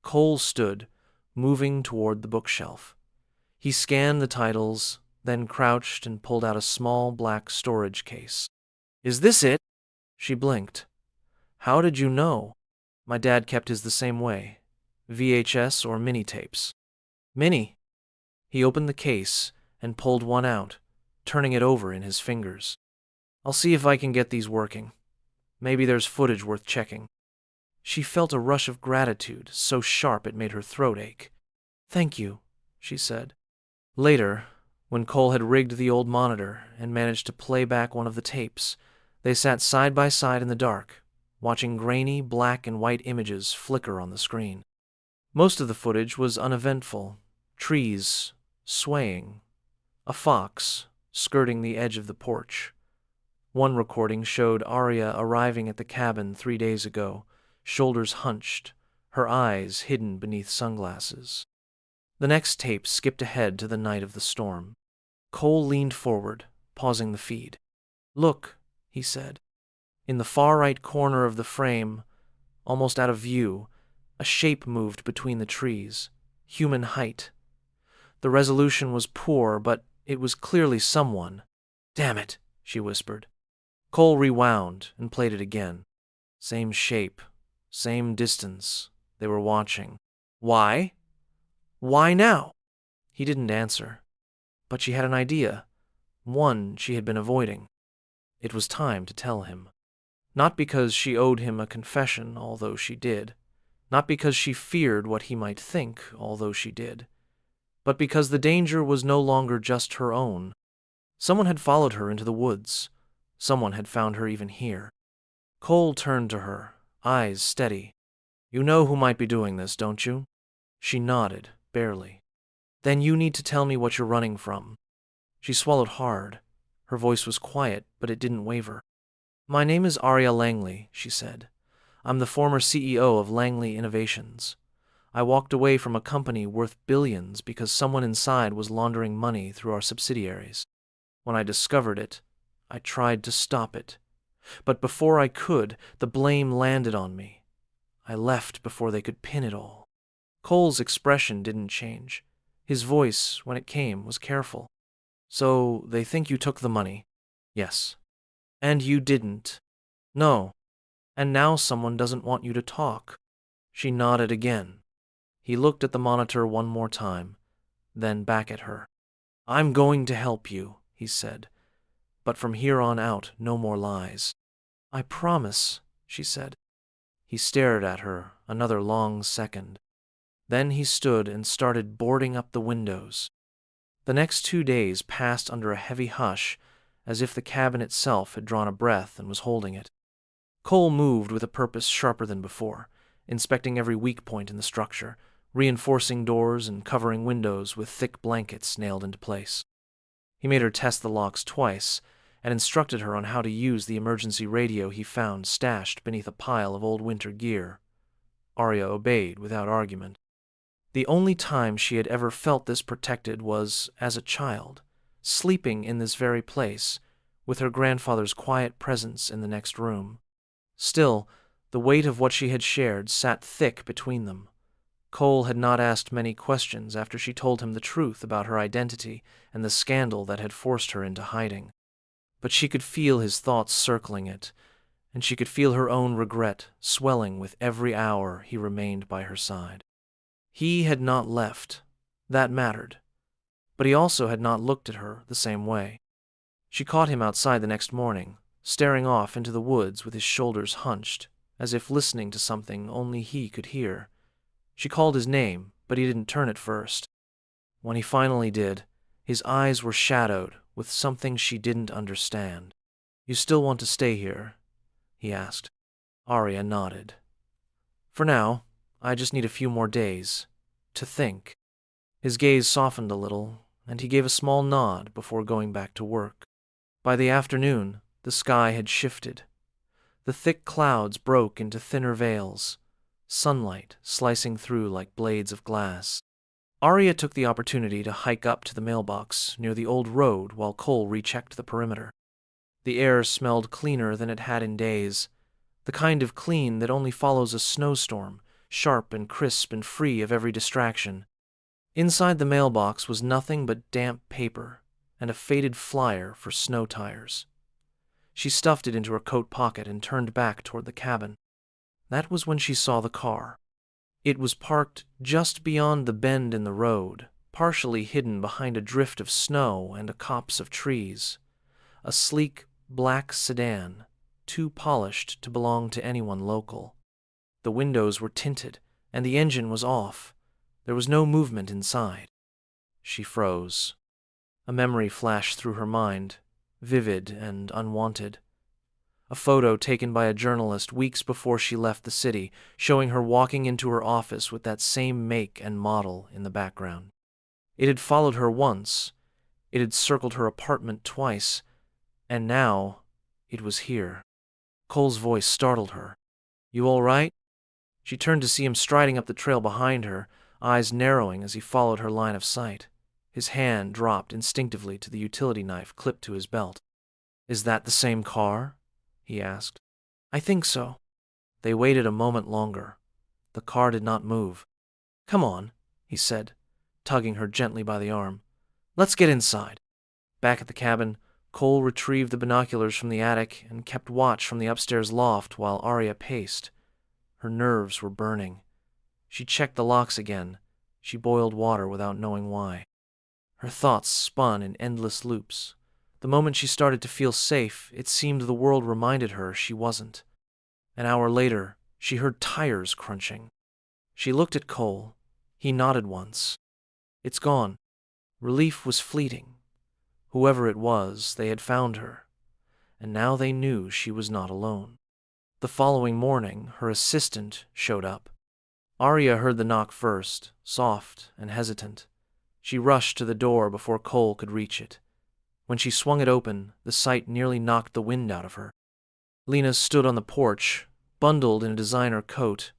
Cole stood, moving toward the bookshelf. He scanned the titles, then crouched and pulled out a small black storage case. "Is this it?" She blinked. "How did you know?" "My dad kept his the same way. VHS or mini tapes." "Mini." He opened the case and pulled one out, turning it over in his fingers. "I'll see if I can get these working. Maybe there's footage worth checking." She felt a rush of gratitude, so sharp it made her throat ache. "Thank you," she said. Later, when Cole had rigged the old monitor and managed to play back one of the tapes, they sat side by side in the dark, watching grainy black and white images flicker on the screen. Most of the footage was uneventful: trees swaying, a fox skirting the edge of the porch. One recording showed Arya arriving at the cabin 3 days ago, shoulders hunched, her eyes hidden beneath sunglasses. The next tape skipped ahead to the night of the storm. Cole leaned forward, pausing the feed. "Look," he said. In the far right corner of the frame, almost out of view, a shape moved between the trees, human height. The resolution was poor, but it was clearly someone. "Damn it," she whispered. Cole rewound and played it again. Same shape, same distance. They were watching. "Why? Why now?" He didn't answer. But she had an idea, one she had been avoiding. It was time to tell him. Not because she owed him a confession, although she did. Not because she feared what he might think, although she did. But because the danger was no longer just her own. Someone had followed her into the woods. Someone had found her even here. Cole turned to her, eyes steady. "You know who might be doing this, don't you?" She nodded, barely. "Then you need to tell me what you're running from." She swallowed hard. Her voice was quiet, but it didn't waver. "My name is Arya Langley," she said. "I'm the former CEO of Langley Innovations. I walked away from a company worth billions because someone inside was laundering money through our subsidiaries. When I discovered it, I tried to stop it. But before I could, the blame landed on me. I left before they could pin it all." Cole's expression didn't change. His voice, when it came, was careful. "So they think you took the money?" "Yes." "And you didn't?" "No. And now someone doesn't want you to talk." She nodded again. He looked at the monitor one more time, then back at her. "I'm going to help you," he said. "But from here on out, no more lies." "I promise," she said. He stared at her another long second. Then he stood and started boarding up the windows. The next 2 days passed under a heavy hush, as if the cabin itself had drawn a breath and was holding it. Cole moved with a purpose sharper than before, inspecting every weak point in the structure, reinforcing doors and covering windows with thick blankets nailed into place. He made her test the locks twice, and instructed her on how to use the emergency radio he found stashed beneath a pile of old winter gear. Arya obeyed without argument. The only time she had ever felt this protected was as a child, sleeping in this very place, with her grandfather's quiet presence in the next room. Still, the weight of what she had shared sat thick between them. Cole had not asked many questions after she told him the truth about her identity and the scandal that had forced her into hiding. but she could feel his thoughts circling it, and she could feel her own regret swelling with every hour he remained by her side. He had not left. That mattered. But he also had not looked at her the same way. She caught him outside the next morning, staring off into the woods with his shoulders hunched, as if listening to something only he could hear. She called his name, but he didn't turn at first. When he finally did, his eyes were shadowed with something she didn't understand. "You still want to stay here?" he asked. Arya nodded. "For now, I just need a few more days. To think." His gaze softened a little, and he gave a small nod before going back to work. By the afternoon, the sky had shifted. The thick clouds broke into thinner veils, sunlight slicing through like blades of glass. Arya took the opportunity to hike up to the mailbox near the old road while Cole rechecked the perimeter. The air smelled cleaner than it had in days, the kind of clean that only follows a snowstorm, sharp and crisp and free of every distraction. Inside the mailbox was nothing but damp paper and a faded flyer for snow tires. She stuffed it into her coat pocket and turned back toward the cabin. That was when she saw the car. It was parked just beyond the bend in the road, partially hidden behind a drift of snow and a copse of trees. A sleek, black sedan, too polished to belong to anyone local. The windows were tinted, and the engine was off. There was no movement inside. She froze. A memory flashed through her mind, vivid and unwanted. A photo taken by a journalist weeks before she left the city, showing her walking into her office with that same make and model in the background. It had followed her once. It had circled her apartment twice. And now, it was here. Cole's voice startled her. "You all right?" She turned to see him striding up the trail behind her, eyes narrowing as he followed her line of sight. His hand dropped instinctively to the utility knife clipped to his belt. "Is that the same car?" he asked. "I think so." They waited a moment longer. The car did not move. "Come on," he said, tugging her gently by the arm. "Let's get inside." Back at the cabin, Cole retrieved the binoculars from the attic and kept watch from the upstairs loft while Arya paced. Her nerves were burning. She checked the locks again. She boiled water without knowing why. Her thoughts spun in endless loops. The moment she started to feel safe, it seemed the world reminded her she wasn't. An hour later, she heard tires crunching. She looked at Cole. He nodded once. "It's gone." Relief was fleeting. Whoever it was, they had found her, and now they knew she was not alone. The following morning, her assistant showed up. Arya heard the knock first, soft and hesitant. She rushed to the door before Cole could reach it. When she swung it open, the sight nearly knocked the wind out of her. Lena stood on the porch, bundled in a designer coat,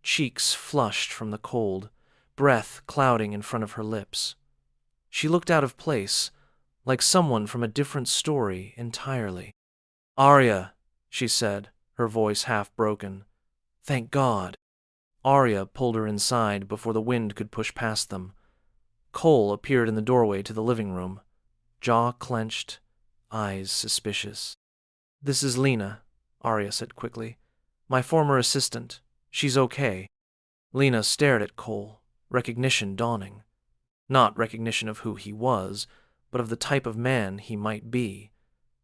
cheeks flushed from the cold, breath clouding in front of her lips. She looked out of place, like someone from a different story entirely. "Arya," she said, her voice half broken. "Thank God." Arya pulled her inside before the wind could push past them. Cole appeared in the doorway to the living room, jaw clenched, eyes suspicious. "This is Lena," Arya said quickly. "My former assistant. She's okay." Lena stared at Cole, recognition dawning. Not recognition of who he was, but of the type of man he might be,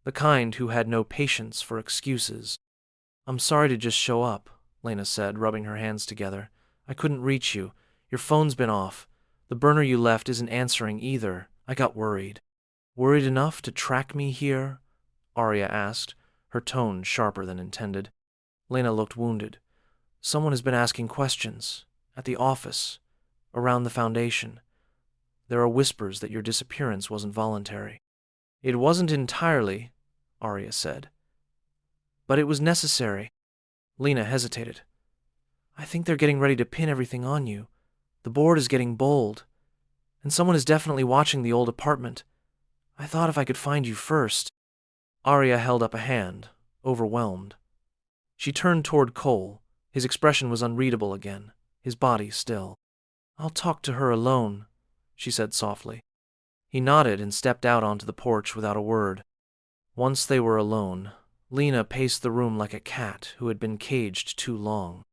the kind who had no patience for excuses. "I'm sorry to just show up," Lena said, rubbing her hands together. "I couldn't reach you. Your phone's been off. The burner you left isn't answering either. I got worried." "Worried enough to track me here?" Arya asked, her tone sharper than intended. Lena looked wounded. "Someone has been asking questions. At the office. Around the Foundation. There are whispers that your disappearance wasn't voluntary." "It wasn't entirely," Arya said. "But it was necessary." Lena hesitated. "I think they're getting ready to pin everything on you. The board is getting bold. And someone is definitely watching the old apartment. I thought if I could find you first." Arya held up a hand, overwhelmed. She turned toward Cole. His expression was unreadable again, his body still. "I'll talk to her alone," she said softly. He nodded and stepped out onto the porch without a word. Once they were alone, Lena paced the room like a cat who had been caged too long.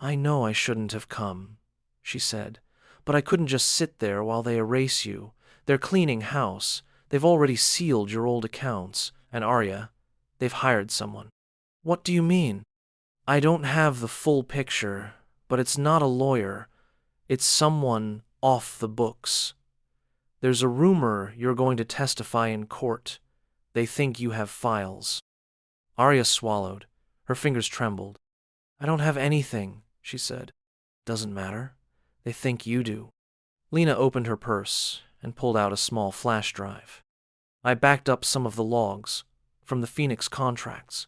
"I know I shouldn't have come," she said, "but I couldn't just sit there while they erase you. They're cleaning house. They've already sealed your old accounts. And Arya, they've hired someone." "What do you mean?" "I don't have the full picture, but it's not a lawyer. It's someone off the books. There's a rumor you're going to testify in court. They think you have files." Arya swallowed. Her fingers trembled. "I don't have anything," she said. "Doesn't matter. They think you do." Lena opened her purse and pulled out a small flash drive. "I backed up some of the logs from the Phoenix contracts.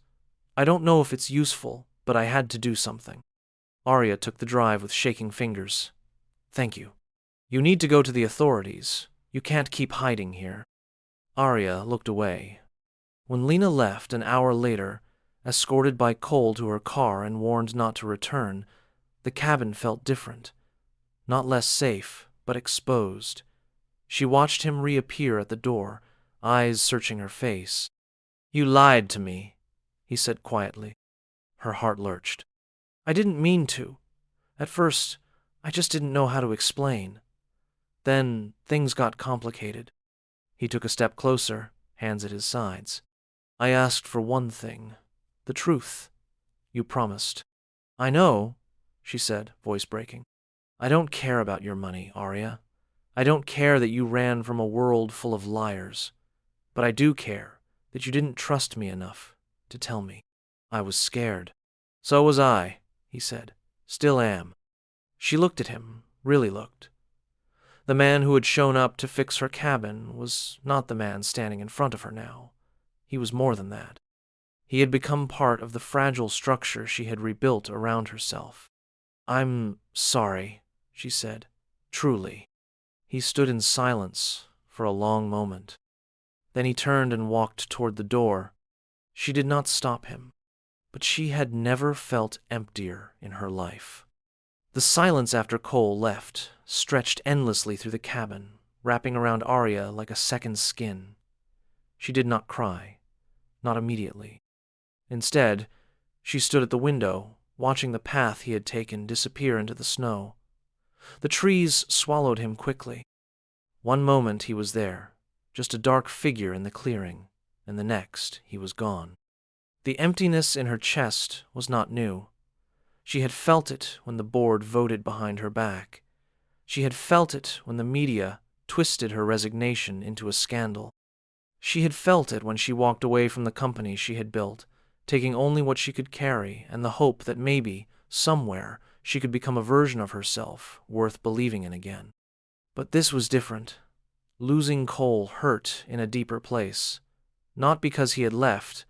I don't know if it's useful, but I had to do something." Arya took the drive with shaking fingers. "Thank you. You need to go to the authorities. You can't keep hiding here." Arya looked away. When Lena left an hour later, escorted by Cole to her car and warned not to return, the cabin felt different. Not less safe, but exposed. She watched him reappear at the door, eyes searching her face. "You lied to me," he said quietly. Her heart lurched. "I didn't mean to. At first, I just didn't know how to explain. Then things got complicated." He took a step closer, hands at his sides. "I asked for one thing, the truth. You promised." "I know," she said, voice breaking. "I don't care about your money, Arya. I don't care that you ran from a world full of liars. But I do care that you didn't trust me enough to tell me. I was scared." "So was I," he said. "Still am." She looked at him, really looked. The man who had shown up to fix her cabin was not the man standing in front of her now. He was more than that. He had become part of the fragile structure she had rebuilt around herself. "I'm sorry," she said. "Truly." He stood in silence for a long moment. Then he turned and walked toward the door. She did not stop him, but she had never felt emptier in her life. The silence after Cole left stretched endlessly through the cabin, wrapping around Arya like a second skin. She did not cry, not immediately. Instead, she stood at the window, watching the path he had taken disappear into the snow. The trees swallowed him quickly. One moment he was there, just a dark figure in the clearing, and the next he was gone. The emptiness in her chest was not new. She had felt it when the board voted behind her back. She had felt it when the media twisted her resignation into a scandal. She had felt it when she walked away from the company she had built, taking only what she could carry and the hope that maybe, somewhere, she could become a version of herself worth believing in again. But this was different. Losing Cole hurt in a deeper place, not because he had left,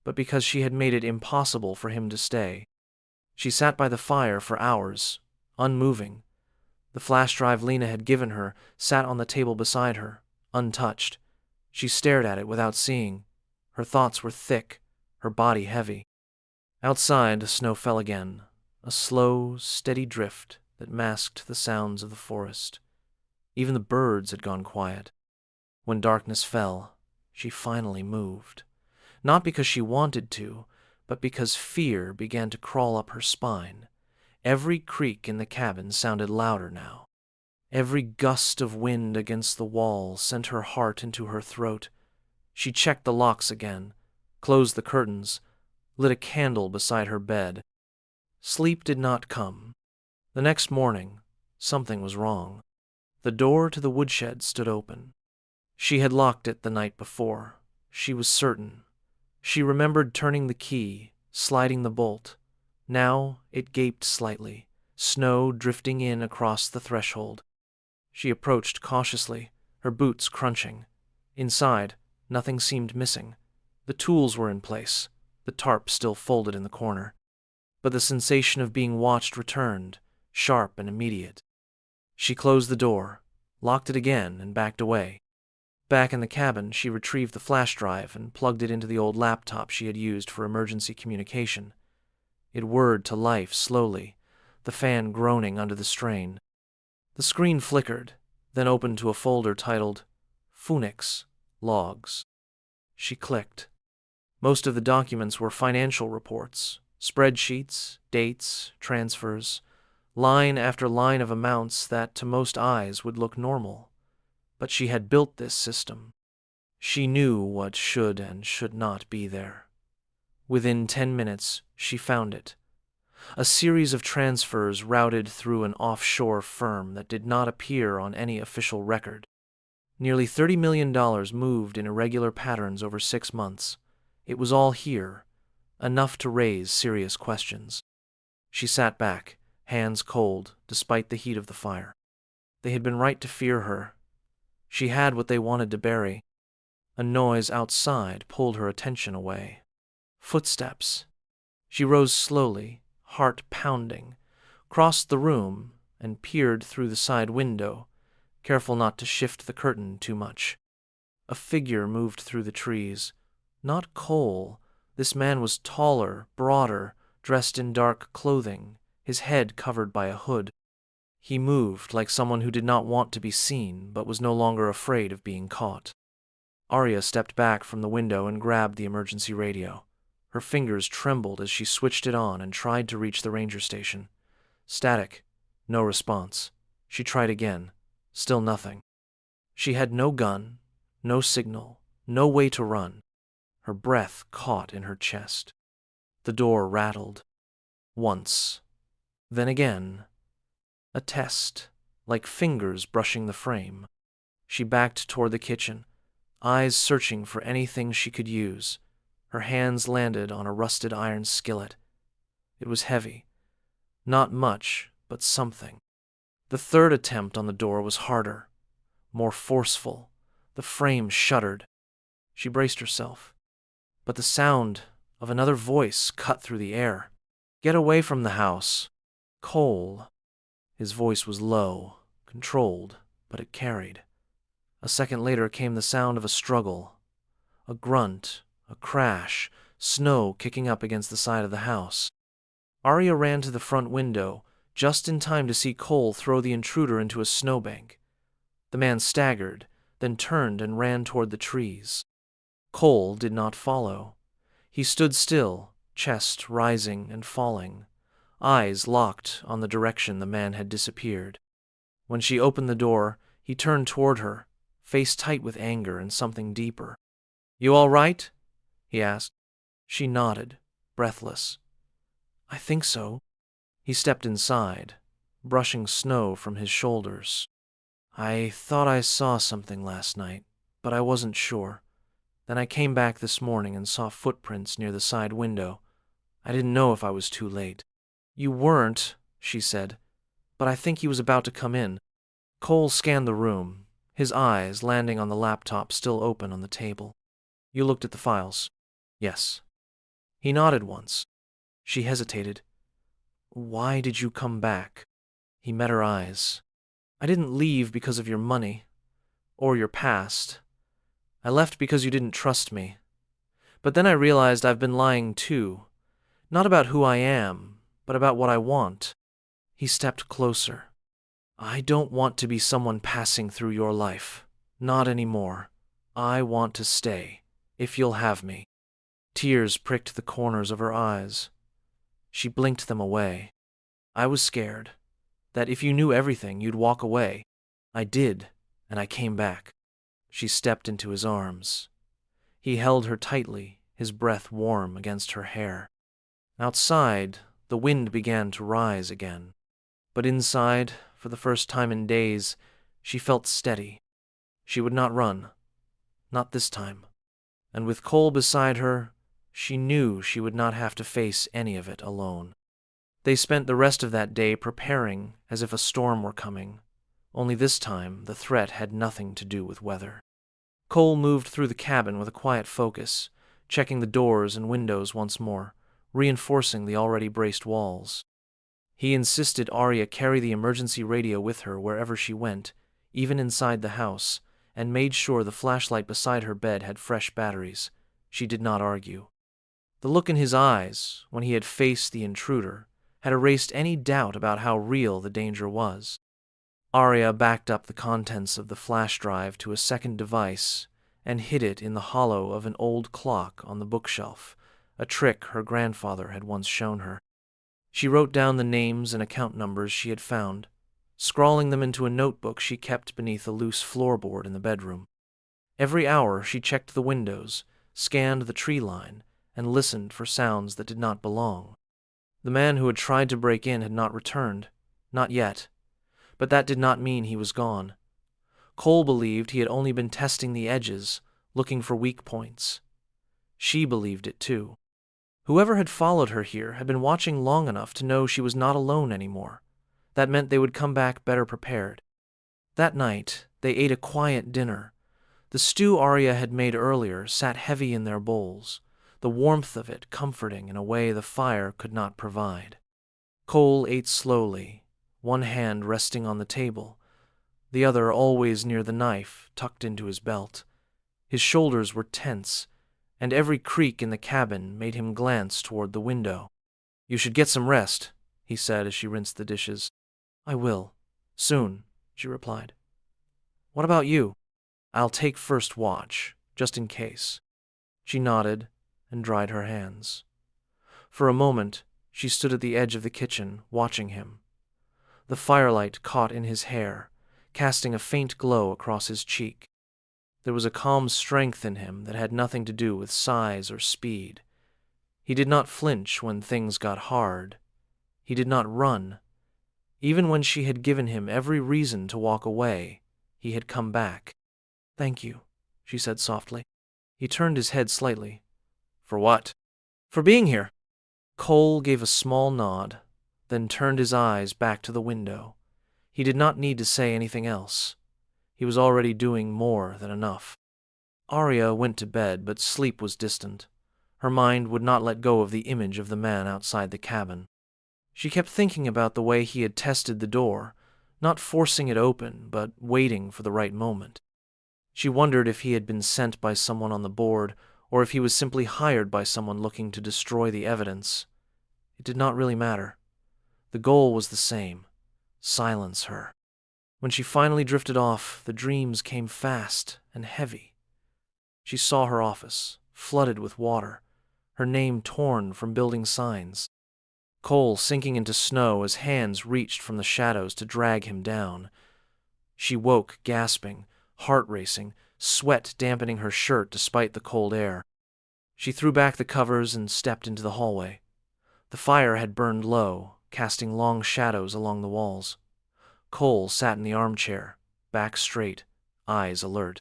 but because she had made it impossible for him to stay. She sat by the fire for hours, unmoving. The flash drive Lena had given her sat on the table beside her, untouched. She stared at it without seeing. Her thoughts were thick, her body heavy. Outside, the snow fell again, a slow, steady drift that masked the sounds of the forest. Even the birds had gone quiet. When darkness fell, she finally moved. Not because she wanted to, but because fear began to crawl up her spine. Every creak in the cabin sounded louder now. Every gust of wind against the wall sent her heart into her throat. She checked the locks again, closed the curtains, lit a candle beside her bed. Sleep did not come. The next morning, something was wrong. The door to the woodshed stood open. She had locked it the night before. She was certain. She remembered turning the key, sliding the bolt. Now it gaped slightly, snow drifting in across the threshold. She approached cautiously, her boots crunching. Inside, nothing seemed missing. The tools were in place, the tarp still folded in the corner. But the sensation of being watched returned, sharp and immediate. She closed the door, locked it again, and backed away. Back in the cabin, she retrieved the flash drive and plugged it into the old laptop she had used for emergency communication. It whirred to life slowly, the fan groaning under the strain. The screen flickered, then opened to a folder titled Phoenix Logs. She clicked. Most of the documents were financial reports, spreadsheets, dates, transfers, line after line of amounts that to most eyes would look normal. But she had built this system. She knew what should and should not be there. Within 10 minutes, she found it. A series of transfers routed through an offshore firm that did not appear on any official record. Nearly $30 million moved in irregular patterns over 6 months. It was all here, enough to raise serious questions. She sat back, hands cold, despite the heat of the fire. They had been right to fear her. She had what they wanted to bury. A noise outside pulled her attention away. Footsteps. She rose slowly, heart pounding, crossed the room, and peered through the side window, careful not to shift the curtain too much. A figure moved through the trees. Not Cole. This man was taller, broader, dressed in dark clothing, his head covered by a hood. He moved like someone who did not want to be seen, but was no longer afraid of being caught. Arya stepped back from the window and grabbed the emergency radio. Her fingers trembled as she switched it on and tried to reach the ranger station. Static. No response. She tried again. Still nothing. She had no gun, no signal, no way to run. Her breath caught in her chest. The door rattled. Once. Then again. A test, like fingers brushing the frame. She backed toward the kitchen, eyes searching for anything she could use. Her hands landed on a rusted iron skillet. It was heavy. Not much, but something. The third attempt on the door was harder, more forceful. The frame shuddered. She braced herself. But the sound of another voice cut through the air. "Get away from the house. Cole." His voice was low, controlled, but it carried. A second later came the sound of a struggle. A grunt, a crash, snow kicking up against the side of the house. Arya ran to the front window, just in time to see Cole throw the intruder into a snowbank. The man staggered, then turned and ran toward the trees. Cole did not follow. He stood still, chest rising and falling, eyes locked on the direction the man had disappeared. When she opened the door, he turned toward her, face tight with anger and something deeper. "You all right?" he asked. She nodded, breathless. "I think so." He stepped inside, brushing snow from his shoulders. "I thought I saw something last night, but I wasn't sure. Then I came back this morning and saw footprints near the side window. I didn't know if I was too late." "You weren't," she said, "but I think he was about to come in." Cole scanned the room, his eyes landing on the laptop still open on the table. "You looked at the files?" "Yes." He nodded once. She hesitated. "Why did you come back?" He met her eyes. "I didn't leave because of your money, or your past. I left because you didn't trust me. But then I realized I've been lying too. Not about who I am, but about what I want." He stepped closer. "I don't want to be someone passing through your life. Not anymore. I want to stay, if you'll have me." Tears pricked the corners of her eyes. She blinked them away. "I was scared. That if you knew everything, you'd walk away. I did, and I came back." She stepped into his arms. He held her tightly, his breath warm against her hair. Outside, the wind began to rise again. But inside, for the first time in days, she felt steady. She would not run. Not this time. And with Cole beside her, she knew she would not have to face any of it alone. They spent the rest of that day preparing as if a storm were coming. Only this time, the threat had nothing to do with weather. Cole moved through the cabin with a quiet focus, checking the doors and windows once more, reinforcing the already braced walls. He insisted Arya carry the emergency radio with her wherever she went, even inside the house, and made sure the flashlight beside her bed had fresh batteries. She did not argue. The look in his eyes, when he had faced the intruder, had erased any doubt about how real the danger was. Arya backed up the contents of the flash drive to a second device and hid it in the hollow of an old clock on the bookshelf, a trick her grandfather had once shown her. She wrote down the names and account numbers she had found, scrawling them into a notebook she kept beneath a loose floorboard in the bedroom. Every hour she checked the windows, scanned the tree line, and listened for sounds that did not belong. The man who had tried to break in had not returned, not yet, but that did not mean he was gone. Cole believed he had only been testing the edges, looking for weak points. She believed it too. Whoever had followed her here had been watching long enough to know she was not alone anymore. That meant they would come back better prepared. That night, they ate a quiet dinner. The stew Arya had made earlier sat heavy in their bowls, the warmth of it comforting in a way the fire could not provide. Cole ate slowly, one hand resting on the table, the other always near the knife tucked into his belt. His shoulders were tense, and every creak in the cabin made him glance toward the window. "You should get some rest," he said as she rinsed the dishes. "I will. Soon," she replied. "What about you?" "I'll take first watch, just in case." She nodded and dried her hands. For a moment, she stood at the edge of the kitchen, watching him. The firelight caught in his hair, casting a faint glow across his cheek. There was a calm strength in him that had nothing to do with size or speed. He did not flinch when things got hard. He did not run. Even when she had given him every reason to walk away, he had come back. "Thank you," she said softly. He turned his head slightly. "For what?" "For being here." Cole gave a small nod, then turned his eyes back to the window. He did not need to say anything else. He was already doing more than enough. Arya went to bed, but sleep was distant. Her mind would not let go of the image of the man outside the cabin. She kept thinking about the way he had tested the door, not forcing it open, but waiting for the right moment. She wondered if he had been sent by someone on the board, or if he was simply hired by someone looking to destroy the evidence. It did not really matter. The goal was the same: silence her. When she finally drifted off, the dreams came fast and heavy. She saw her office, flooded with water, her name torn from building signs. Cole sinking into snow as hands reached from the shadows to drag him down. She woke, gasping, heart racing, sweat dampening her shirt despite the cold air. She threw back the covers and stepped into the hallway. The fire had burned low, casting long shadows along the walls. Cole sat in the armchair, back straight, eyes alert.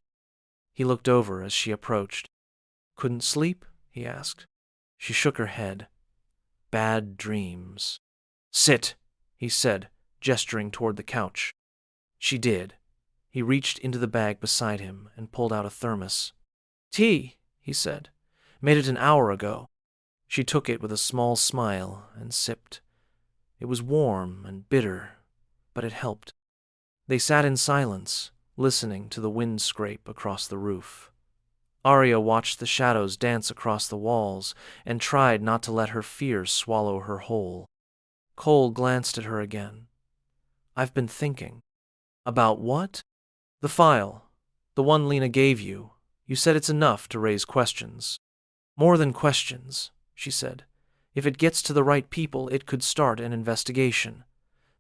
He looked over as she approached. "Couldn't sleep?" he asked. She shook her head. "Bad dreams." "Sit," he said, gesturing toward the couch. She did. He reached into the bag beside him and pulled out a thermos. "Tea," he said. "Made it an hour ago." She took it with a small smile and sipped. It was warm and bitter, but it helped. They sat in silence, listening to the wind scrape across the roof. Arya watched the shadows dance across the walls and tried not to let her fears swallow her whole. Cole glanced at her again. "I've been thinking." "About what?" "The file. The one Lena gave you. You said it's enough to raise questions." "More than questions," she said. "If it gets to the right people, it could start an investigation.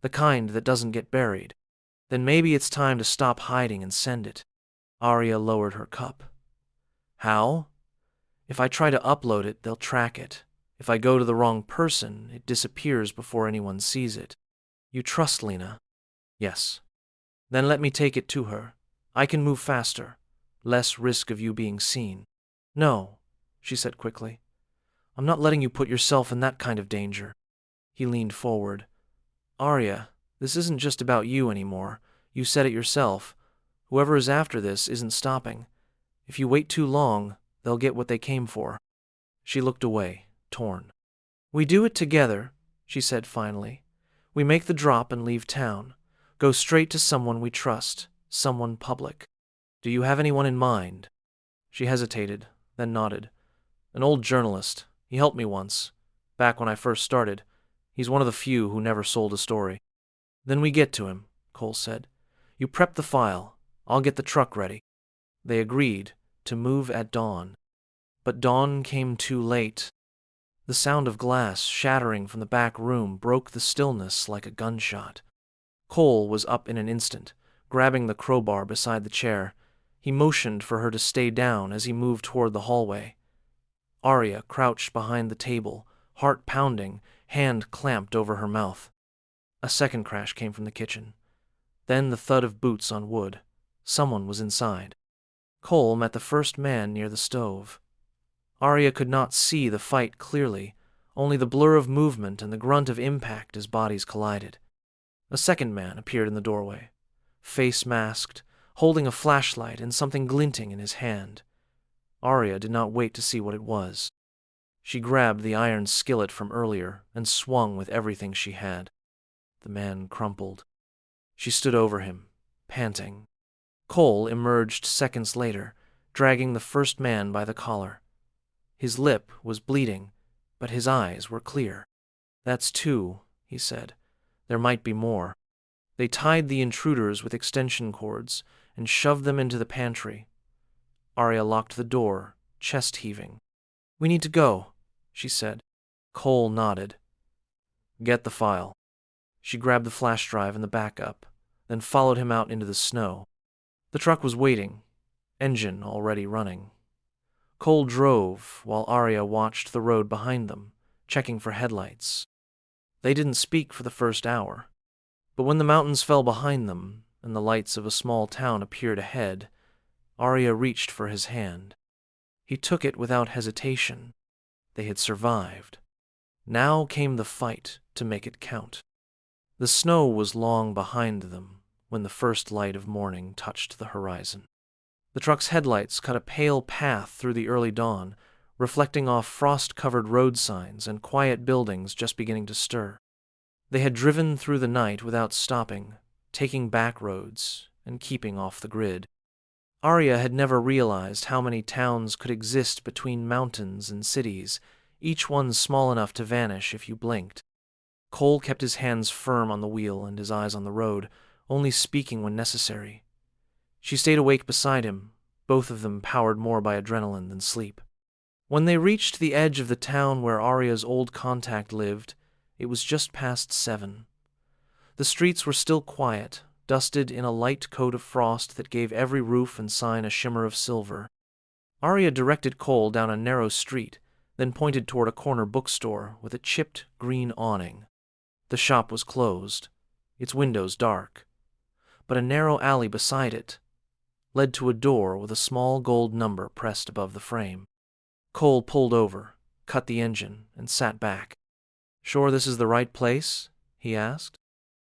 The kind that doesn't get buried. Then maybe it's time to stop hiding and send it." Arya lowered her cup. "How?" "If I try to upload it, they'll track it. If I go to the wrong person, it disappears before anyone sees it." "You trust Lena?" "Yes." "Then let me take it to her. I can move faster. Less risk of you being seen." "No," she said quickly. "I'm not letting you put yourself in that kind of danger." He leaned forward. "Arya, this isn't just about you anymore. You said it yourself. Whoever is after this isn't stopping. If you wait too long, they'll get what they came for." She looked away, torn. "We do it together," she said finally. "We make the drop and leave town. Go straight to someone we trust, someone public. Do you have anyone in mind?" She hesitated, then nodded. "An old journalist. He helped me once, back when I first started. He's one of the few who never sold a story." "Then we get to him," Cole said. "You prep the file. I'll get the truck ready." They agreed, to move at dawn. But dawn came too late. The sound of glass shattering from the back room broke the stillness like a gunshot. Cole was up in an instant, grabbing the crowbar beside the chair. He motioned for her to stay down as he moved toward the hallway. Arya crouched behind the table, heart pounding, hand clamped over her mouth. A second crash came from the kitchen. Then the thud of boots on wood. Someone was inside. Cole met the first man near the stove. Arya could not see the fight clearly, only the blur of movement and the grunt of impact as bodies collided. A second man appeared in the doorway, face masked, holding a flashlight and something glinting in his hand. Arya did not wait to see what it was. She grabbed the iron skillet from earlier and swung with everything she had. The man crumpled. She stood over him, panting. Cole emerged seconds later, dragging the first man by the collar. His lip was bleeding, but his eyes were clear. "That's two," he said. "There might be more." They tied the intruders with extension cords and shoved them into the pantry. Arya locked the door, chest heaving. "We need to go," she said. Cole nodded. "Get the file." She grabbed the flash drive and the backup, then followed him out into the snow. The truck was waiting, engine already running. Cole drove while Arya watched the road behind them, checking for headlights. They didn't speak for the first hour, but when the mountains fell behind them and the lights of a small town appeared ahead, Arya reached for his hand. He took it without hesitation. They had survived. Now came the fight to make it count. The snow was long behind them when the first light of morning touched the horizon. The truck's headlights cut a pale path through the early dawn, reflecting off frost-covered road signs and quiet buildings just beginning to stir. They had driven through the night without stopping, taking back roads and keeping off the grid. Arya had never realized how many towns could exist between mountains and cities, each one small enough to vanish if you blinked. Cole kept his hands firm on the wheel and his eyes on the road, only speaking when necessary. She stayed awake beside him, both of them powered more by adrenaline than sleep. When they reached the edge of the town where Arya's old contact lived, it was just past 7. The streets were still quiet, dusted in a light coat of frost that gave every roof and sign a shimmer of silver. Arya directed Cole down a narrow street, then pointed toward a corner bookstore with a chipped green awning. The shop was closed, its windows dark, but a narrow alley beside it led to a door with a small gold number pressed above the frame. Cole pulled over, cut the engine, and sat back. "Sure this is the right place?" he asked.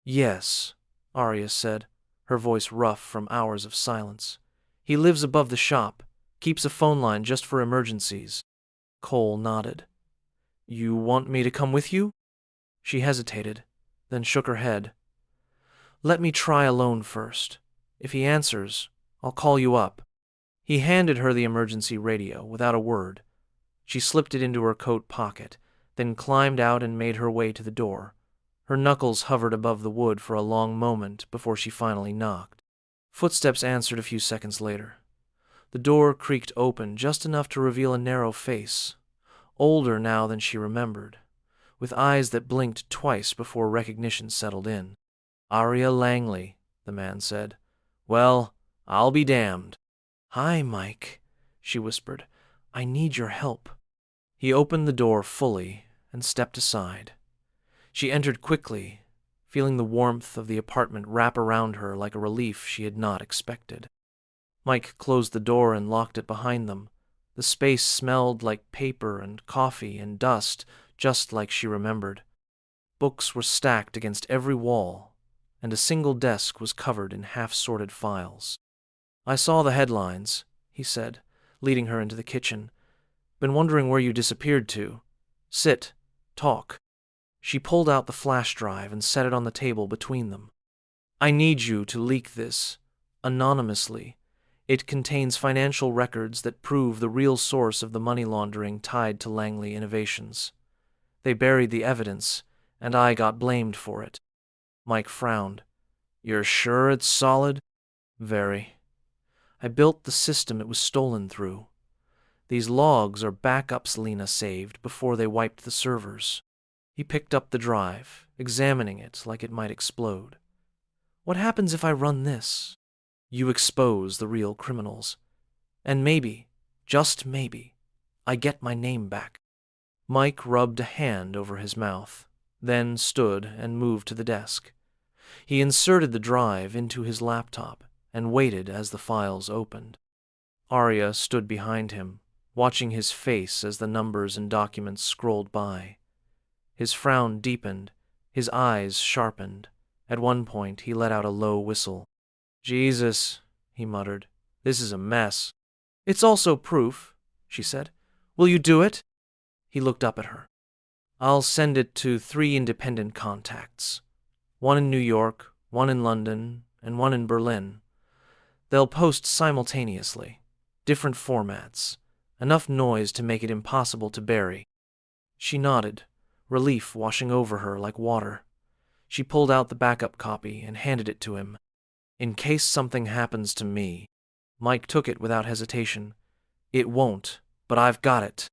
"Yes," Arya said, her voice rough from hours of silence. "He lives above the shop, keeps a phone line just for emergencies." Cole nodded. "You want me to come with you?" She hesitated, then shook her head. "Let me try alone first. If he answers, I'll call you up." He handed her the emergency radio without a word. She slipped it into her coat pocket, then climbed out and made her way to the door. Her knuckles hovered above the wood for a long moment before she finally knocked. Footsteps answered a few seconds later. The door creaked open just enough to reveal a narrow face, older now than she remembered, with eyes that blinked twice before recognition settled in. "Arya Langley," the man said. "Well, I'll be damned." "Hi, Mike," she whispered. "I need your help." He opened the door fully and stepped aside. She entered quickly, feeling the warmth of the apartment wrap around her like a relief she had not expected. Mike closed the door and locked it behind them. The space smelled like paper and coffee and dust, just like she remembered. Books were stacked against every wall, and a single desk was covered in half-sorted files. "I saw the headlines," he said, leading her into the kitchen. "Been wondering where you disappeared to. Sit, talk." She pulled out the flash drive and set it on the table between them. "I need you to leak this, anonymously. It contains financial records that prove the real source of the money laundering tied to Langley Innovations. They buried the evidence, and I got blamed for it." Mike frowned. "You're sure it's solid?" "Very. I built the system it was stolen through. These logs are backups Lena saved before they wiped the servers. He picked up the drive, examining it like it might explode. What happens if I run this? You expose the real criminals. And maybe, just maybe, I get my name back. Mike rubbed a hand over his mouth, then stood and moved to the desk. He inserted the drive into his laptop and waited as the files opened. Arya stood behind him, watching his face as the numbers and documents scrolled by. His frown deepened, his eyes sharpened. At one point, he let out a low whistle. "Jesus," he muttered, "this is a mess." "It's also proof," she said. "Will you do it?" He looked up at her. "I'll send it to 3 independent contacts. One in New York, one in London, and one in Berlin. They'll post simultaneously. Different formats. Enough noise to make it impossible to bury." She nodded, relief washing over her like water. She pulled out the backup copy and handed it to him. "In case something happens to me." Mike took it without hesitation. "It won't, but I've got it."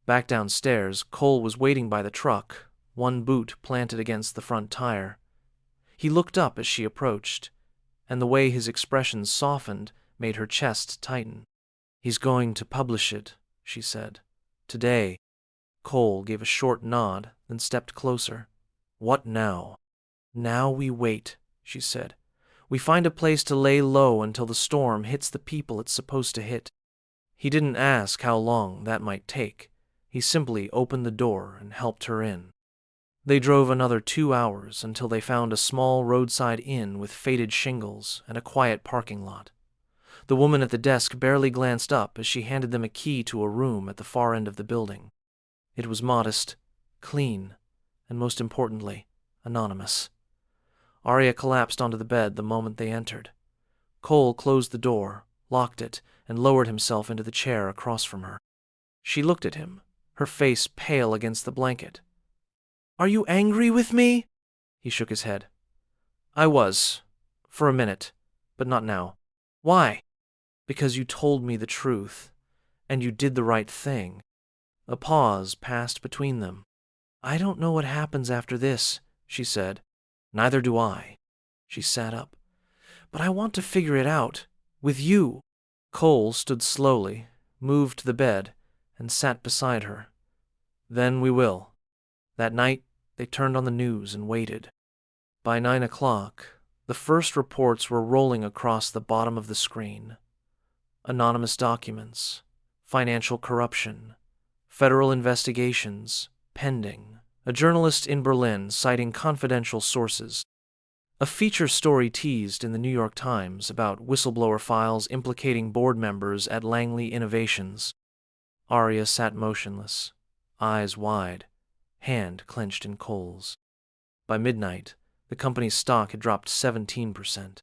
Back downstairs, Cole was waiting by the truck, one boot planted against the front tire. He looked up as she approached, and the way his expression softened made her chest tighten. "He's going to publish it," she said. "Today." Cole gave a short nod, then stepped closer. "What now?" "Now we wait," she said. "We find a place to lay low until the storm hits the people it's supposed to hit." He didn't ask how long that might take. He simply opened the door and helped her in. They drove another 2 hours until they found a small roadside inn with faded shingles and a quiet parking lot. The woman at the desk barely glanced up as she handed them a key to a room at the far end of the building. It was modest, clean, and most importantly, anonymous. Arya collapsed onto the bed the moment they entered. Cole closed the door, locked it, and lowered himself into the chair across from her. She looked at him, her face pale against the blanket. "Are you angry with me?" He shook his head. "I was, for a minute, but not now." "Why?" "Because you told me the truth, and you did the right thing." A pause passed between them. "I don't know what happens after this," she said. "Neither do I." She sat up. "But I want to figure it out, with you." Cole stood slowly, moved to the bed, and sat beside her. "Then we will." That night, they turned on the news and waited. By 9 o'clock, the first reports were rolling across the bottom of the screen. Anonymous documents, financial corruption, federal investigations, pending, a journalist in Berlin citing confidential sources, a feature story teased in the New York Times about whistleblower files implicating board members at Langley Innovations. Arya sat motionless, eyes wide, hand clenched in Cole's. By midnight, the company's stock had dropped 17%.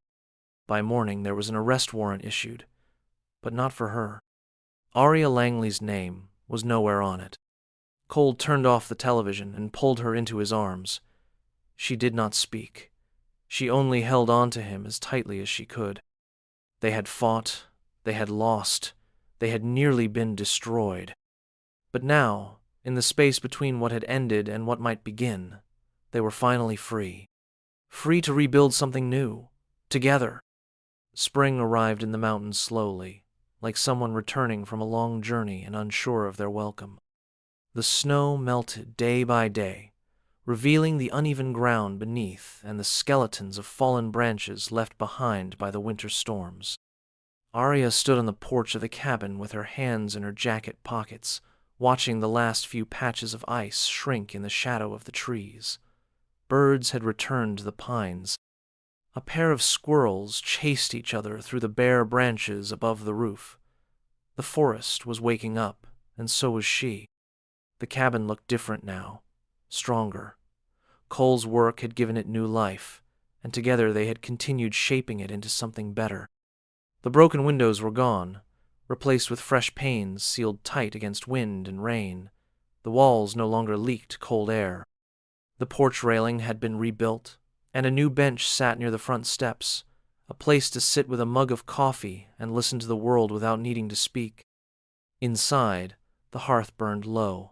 By morning, there was an arrest warrant issued, but not for her. Arya Langley's name was nowhere on it. Cole turned off the television and pulled her into his arms. She did not speak. She only held on to him as tightly as she could. They had fought, they had lost, they had nearly been destroyed. But now, in the space between what had ended and what might begin, they were finally free. Free to rebuild something new, together. Spring arrived in the mountains slowly, like someone returning from a long journey and unsure of their welcome. The snow melted day by day, revealing the uneven ground beneath and the skeletons of fallen branches left behind by the winter storms. Arya stood on the porch of the cabin with her hands in her jacket pockets, watching the last few patches of ice shrink in the shadow of the trees. Birds had returned to the pines. A pair of squirrels chased each other through the bare branches above the roof. The forest was waking up, and so was she. The cabin looked different now, stronger. Cole's work had given it new life, and together they had continued shaping it into something better. The broken windows were gone, replaced with fresh panes sealed tight against wind and rain. The walls no longer leaked cold air. The porch railing had been rebuilt, and a new bench sat near the front steps, a place to sit with a mug of coffee and listen to the world without needing to speak. Inside, the hearth burned low.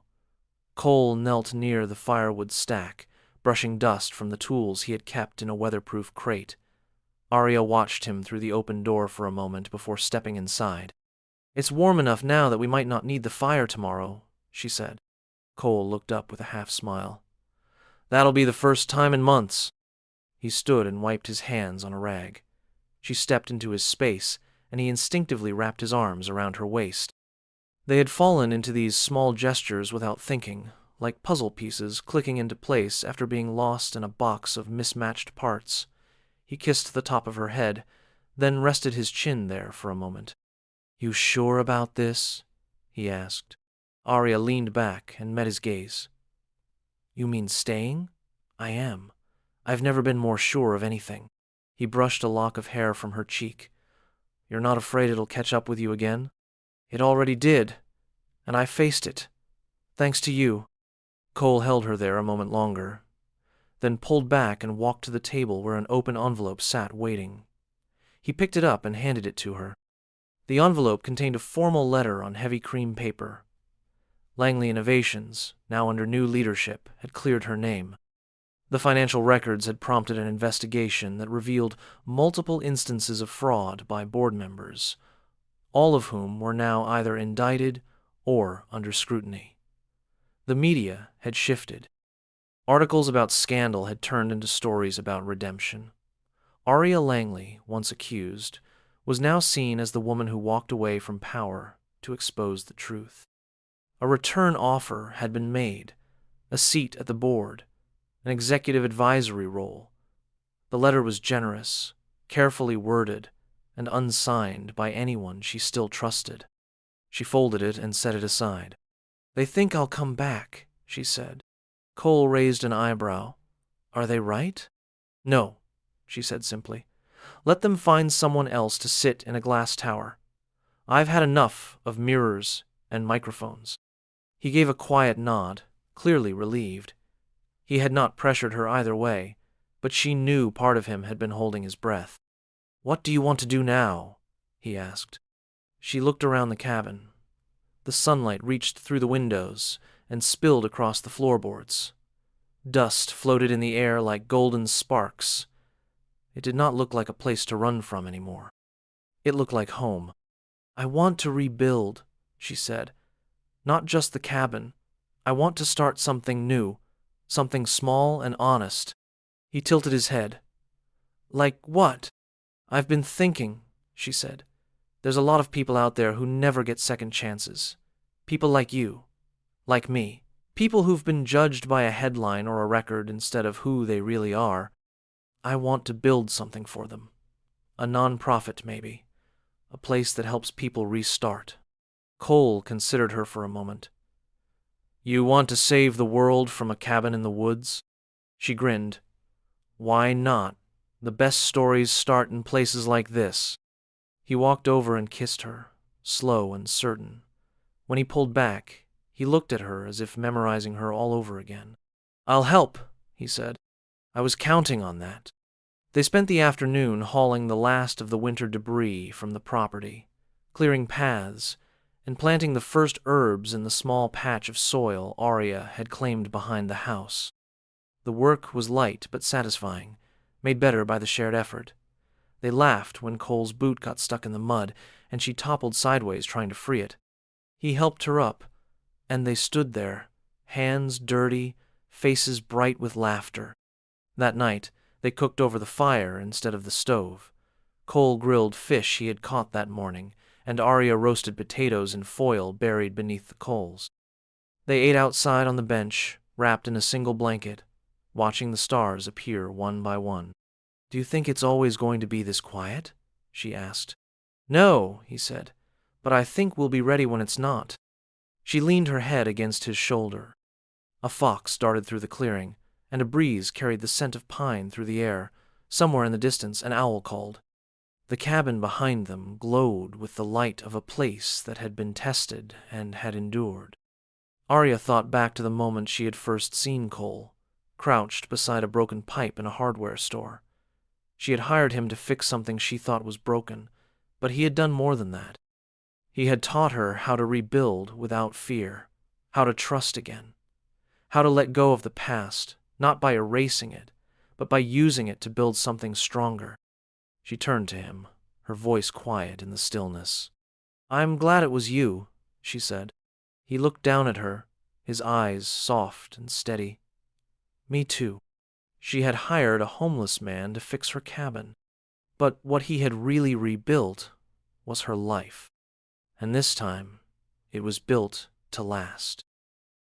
Cole knelt near the firewood stack, brushing dust from the tools he had kept in a weatherproof crate. Arya watched him through the open door for a moment before stepping inside. "It's warm enough now that we might not need the fire tomorrow," she said. Cole looked up with a half-smile. "That'll be the first time in months." He stood and wiped his hands on a rag. She stepped into his space, and he instinctively wrapped his arms around her waist. They had fallen into these small gestures without thinking, like puzzle pieces clicking into place after being lost in a box of mismatched parts. He kissed the top of her head, then rested his chin there for a moment. "You sure about this?" he asked. Arya leaned back and met his gaze. "You mean staying?" "I am. I've never been more sure of anything." He brushed a lock of hair from her cheek. "You're not afraid it'll catch up with you again?" "It already did, and I faced it. Thanks to you." Cole held her there a moment longer, then pulled back and walked to the table where an open envelope sat waiting. He picked it up and handed it to her. The envelope contained a formal letter on heavy cream paper. Langley Innovations, now under new leadership, had cleared her name. The financial records had prompted an investigation that revealed multiple instances of fraud by board members, all of whom were now either indicted or under scrutiny. The media had shifted. Articles about scandal had turned into stories about redemption. Arya Langley, once accused, was now seen as the woman who walked away from power to expose the truth. A return offer had been made, a seat at the board, an executive advisory role. The letter was generous, carefully worded, and unsigned by anyone she still trusted. She folded it and set it aside. "They think I'll come back," she said. Cole raised an eyebrow. "Are they right?" "No," she said simply. "Let them find someone else to sit in a glass tower. I've had enough of mirrors and microphones." He gave a quiet nod, clearly relieved. He had not pressured her either way, but she knew part of him had been holding his breath. "What do you want to do now?" he asked. She looked around the cabin. The sunlight reached through the windows and spilled across the floorboards. Dust floated in the air like golden sparks. It did not look like a place to run from anymore. It looked like home. "I want to rebuild," she said. "Not just the cabin. I want to start something new, something small and honest." He tilted his head. "Like what?" "I've been thinking," she said. "There's a lot of people out there who never get second chances. People like you. Like me. People who've been judged by a headline or a record instead of who they really are. I want to build something for them. A non-profit, maybe. A place that helps people restart." Cole considered her for a moment. "You want to save the world from a cabin in the woods?" She grinned. "Why not? The best stories start in places like this." He walked over and kissed her, slow and certain. When he pulled back, he looked at her as if memorizing her all over again. "I'll help," he said. "I was counting on that." They spent the afternoon hauling the last of the winter debris from the property, clearing paths, and planting the first herbs in the small patch of soil Arya had claimed behind the house. The work was light but satisfying, made better by the shared effort. They laughed when Cole's boot got stuck in the mud, and she toppled sideways trying to free it. He helped her up, and they stood there, hands dirty, faces bright with laughter. That night, they cooked over the fire instead of the stove. Cole grilled fish he had caught that morning, and Arya roasted potatoes in foil buried beneath the coals. They ate outside on the bench, wrapped in a single blanket, watching the stars appear one by one. "Do you think it's always going to be this quiet?" she asked. "No," he said, "but I think we'll be ready when it's not." She leaned her head against his shoulder. A fox darted through the clearing, and a breeze carried the scent of pine through the air. Somewhere in the distance, an owl called. The cabin behind them glowed with the light of a place that had been tested and had endured. Arya thought back to the moment she had first seen Cole, crouched beside a broken pipe in a hardware store. She had hired him to fix something she thought was broken, but he had done more than that. He had taught her how to rebuild without fear, how to trust again, how to let go of the past, not by erasing it, but by using it to build something stronger. She turned to him, her voice quiet in the stillness. "I'm glad it was you," she said. He looked down at her, his eyes soft and steady. "Me too." She had hired a homeless man to fix her cabin, but what he had really rebuilt was her life. And this time, it was built to last.